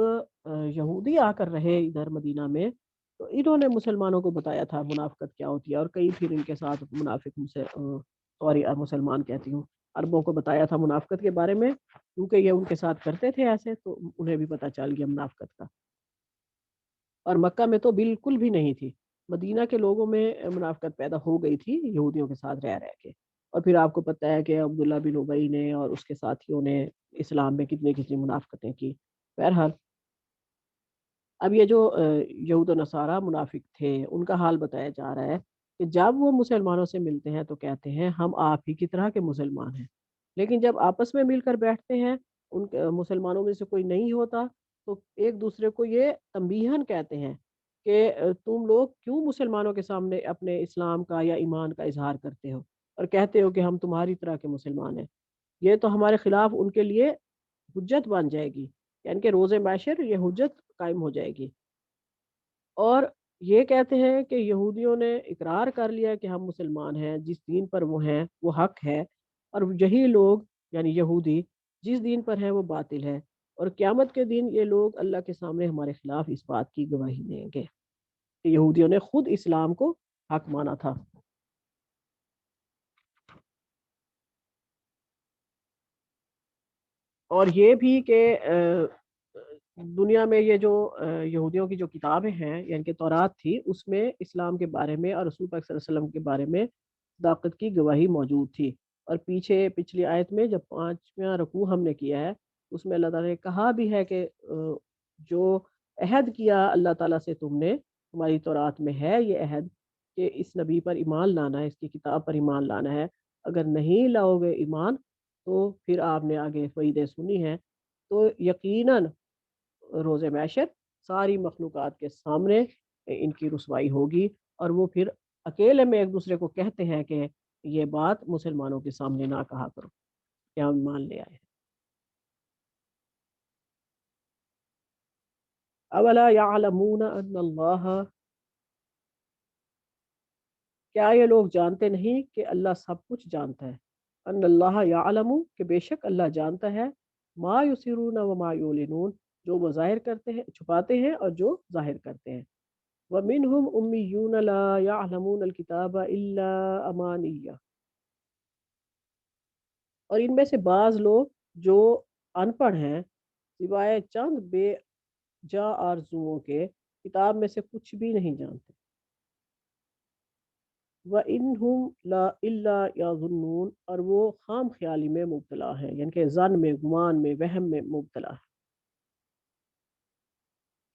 [SPEAKER 1] یہودی آ کر رہے ادھر مدینہ میں تو انہوں نے مسلمانوں کو بتایا تھا منافقت کیا ہوتی ہے، اور کئی پھر ان کے ساتھ منافق مسلمان کہتی ہوں، عربوں کو بتایا تھا منافقت کے بارے میں، کیونکہ یہ ان کے ساتھ کرتے تھے ایسے، تو انہیں بھی پتہ چل گیا منافقت کا۔ اور مکہ میں تو بالکل بھی نہیں تھی، مدینہ کے لوگوں میں منافقت پیدا ہو گئی تھی یہودیوں کے ساتھ رہ کے۔ اور پھر آپ کو پتہ ہے کہ عبداللہ بن ابی نے اور اس کے ساتھیوں نے اسلام میں کتنی منافقتیں کی۔ بہرحال اب یہ جو یہود و نصارہ منافق تھے ان کا حال بتایا جا رہا ہے کہ جب وہ مسلمانوں سے ملتے ہیں تو کہتے ہیں ہم آپ ہی کی طرح کے مسلمان ہیں، لیکن جب آپس میں مل کر بیٹھتے ہیں ان مسلمانوں میں سے کوئی نہیں ہوتا تو ایک دوسرے کو یہ تنبیہاً کہتے ہیں کہ تم لوگ کیوں مسلمانوں کے سامنے اپنے اسلام کا یا ایمان کا اظہار کرتے ہو اور کہتے ہو کہ ہم تمہاری طرح کے مسلمان ہیں؟ یہ تو ہمارے خلاف ان کے لیے حجت بن جائے گی، یعنی کہ روز محشر یہ حجت قائم ہو جائے گی۔ اور یہ کہتے ہیں کہ یہودیوں نے اقرار کر لیا کہ ہم مسلمان ہیں، جس دین پر وہ ہیں وہ حق ہے، اور یہی لوگ یعنی یہودی جس دین پر ہیں وہ باطل ہے، اور قیامت کے دن یہ لوگ اللہ کے سامنے ہمارے خلاف اس بات کی گواہی دیں گے کہ یہودیوں نے خود اسلام کو حق مانا تھا۔ اور یہ بھی کہ دنیا میں یہ جو یہودیوں کی جو کتابیں ہیں یعنی کہ تورات تھی، اس میں اسلام کے بارے میں اور رسول پاک صلی اللہ علیہ وسلم کے بارے میں صداقت کی گواہی موجود تھی۔ اور پچھلی آیت میں جب 5واں رکوع ہم نے کیا ہے اس میں اللہ تعالیٰ نے کہا بھی ہے کہ جو عہد کیا اللہ تعالیٰ سے تم نے، تمہاری تورات میں ہے یہ عہد کہ اس نبی پر ایمان لانا ہے، اس کی کتاب پر ایمان لانا ہے، اگر نہیں لاؤ گے ایمان تو پھر آپ نے آگے وعیدیں سنی ہیں، تو یقیناً روز محشر ساری مخلوقات کے سامنے ان کی رسوائی ہوگی، اور وہ پھر اکیلے میں ایک دوسرے کو کہتے ہیں کہ یہ بات مسلمانوں کے سامنے نہ کہا کرو کہ ہم مان لے آئے ہیں۔ اولا یعلمون ان اللہ، کیا یہ لوگ جانتے نہیں کہ اللہ سب کچھ جانتا ہے؟ ان اللہ یعلم، کہ بے شک اللہ جانتا ہے، ما یسرون و ما یعلنون، جو وہ ظاہر کرتے ہیں، چھپاتے ہیں اور جو ظاہر کرتے ہیں۔ ومنہم امیون لا یعلمون الکتاب الا امانیہ، اور ان میں سے بعض لوگ جو ان پڑھ ہیں سوائے چند بے جا آرزوؤں کے کتاب میں سے کچھ بھی نہیں جانتے۔ وَإِنْهُمْ لَا إِلَّا يَظُنُّونَ، اور وہ خام خیالی میں مبتلا ہیں، یعنی کہ ظن میں، گمان میں، وہم میں مبتلا ہے۔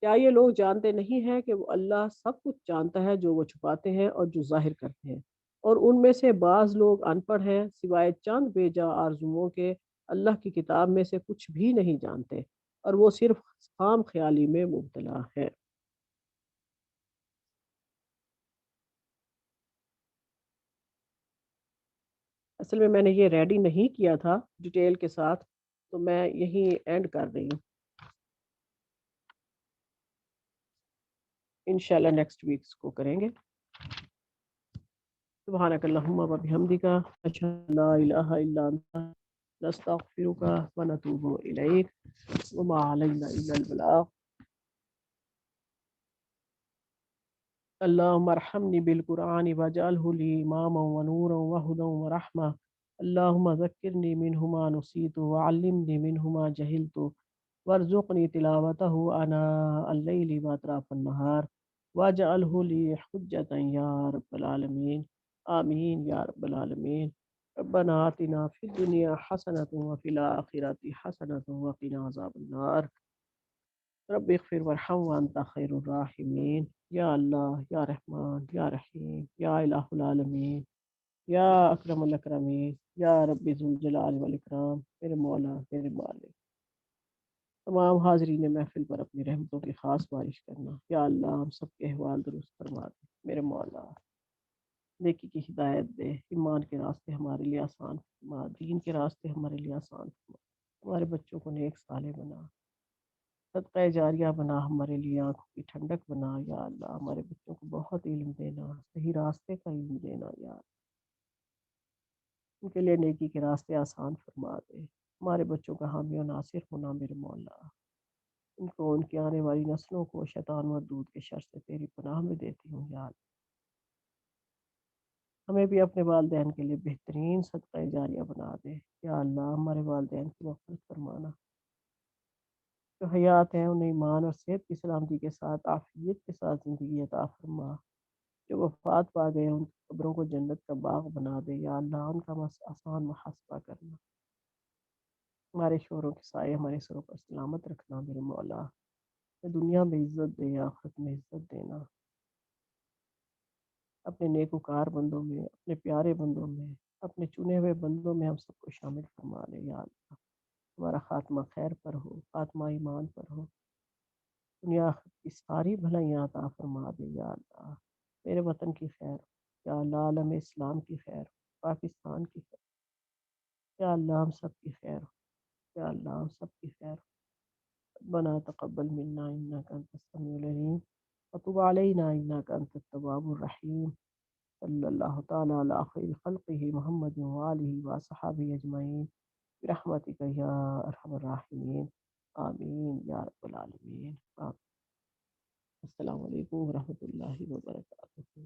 [SPEAKER 1] کیا یہ لوگ جانتے نہیں ہیں کہ وہ اللہ سب کچھ جانتا ہے، جو وہ چھپاتے ہیں اور جو ظاہر کرتے ہیں، اور ان میں سے بعض لوگ ان پڑھ ہیں سوائے چند بے جا آرزوؤں کے اللہ کی کتاب میں سے کچھ بھی نہیں جانتے، اور وہ صرف خام خیالی میں مبتلا ہے۔ اصل میں نے یہ ریڈی نہیں کیا تھا ڈیٹیل کے ساتھ، تو میں یہی اینڈ کر رہی ہوں، انشاءاللہ نیکسٹ ویکس کو کریں گے۔ سبحانک اللہم و بحمدک، اشہد ان لا الہ الا انت، نستغفرک و نتوب الیک، وما علینا الا البلاغ۔ اللہم ارحمنی بالقرآن واجعلہ لی اماما ونورا وہدا ورحمہ، اللہم ذکرنی منہ ما نسیت وعلمنی منہ ما جہلت وارزقنی تلاوتہ آناء اللیل واطراف النہار واجعلہ لی حجتا یا رب العالمین، آمین یا رب العالمین۔ ربنا آتنا فی الدنیا حسنۃ وفی الآخرۃ حسنۃ وقنا عذاب النار، رب اغفر وارحم وانت خیر الراحمین۔ یا اللہ، یا رحمان، یا رحیم، یا الہ العالمین، یا اکرم الاکرمین، یا رب ذوالجلال والاکرام، میرے مولا، میرے مالک، تمام حاضرین محفل پر اپنی رحمتوں کی خاص بارش کرنا۔ یا اللہ، ہم سب کے احوال درست فرما دے میرے مولا، نیکی کی ہدایت دے، ایمان کے راستے ہمارے لیے آسان فرما، دین کے راستے ہمارے لیے آسان فرما، ہمارے بچوں کو نیک صالح بنا، صدقہ جاریہ بنا، ہمارے لیے آنکھوں کی ٹھنڈک بنا۔ یا اللہ، ہمارے بچوں کو بہت علم دینا، صحیح راستے کا علم دینا، یا اللہ ان کے لیے نیکی کے راستے آسان فرما دے، ہمارے بچوں کا حامی و ناصر ہونا میرے مولا، ان کو، ان کی آنے والی نسلوں کو شیطان مردود کے شر سے تیری پناہ میں دیتی ہوں۔ یا اللہ، ہمیں بھی اپنے والدین کے لیے بہترین صدقہ جاریہ بنا دے۔ یا اللہ، ہمارے والدین کی مغفرت فرمانا، جو حیات ہیں انہیں ایمان اور صحت کی سلامتی کے ساتھ عافیت کے ساتھ زندگی عطا فرما، جو وفات پا گئے ان کی قبروں کو جنت کا باغ بنا دے۔ یا اللہ، ان کا آسان محاسبہ کرنا، ہمارے شوہروں کے سائے ہمارے سروں پر سلامت رکھنا میرے مولا، دنیا میں عزت دے، آخرت میں عزت دینا، اپنے نیکوکار بندوں میں، اپنے پیارے بندوں میں، اپنے چنے ہوئے بندوں میں ہم سب کو شامل فرما لے۔ یا اللہ، ہمارا خاتمہ خیر پر ہو، خاتمہ ایمان پر ہو، دنیا آخرت کی ساری بھلائیاں عطا فرما دے۔ یا اللہ، میرے وطن کی خیر، یا اللہ عالم اسلام کی خیر، پاکستان کی خیر، یا اللہ ہم سب کی خیر، یا اللہ ہم سب کی خیر۔ ربنا تقبل منا انك انت السميع العليم وتب علينا انك انت التواب الرحيم، صلی اللہ تعالی علی خیر خلقہ محمد وآلہ وصحبہ اجمعین برحمتک یا ارحم الراحمین، آمین یا رب العالمین، آمین۔ السلام علیکم ورحمۃ اللہ وبرکاتہ۔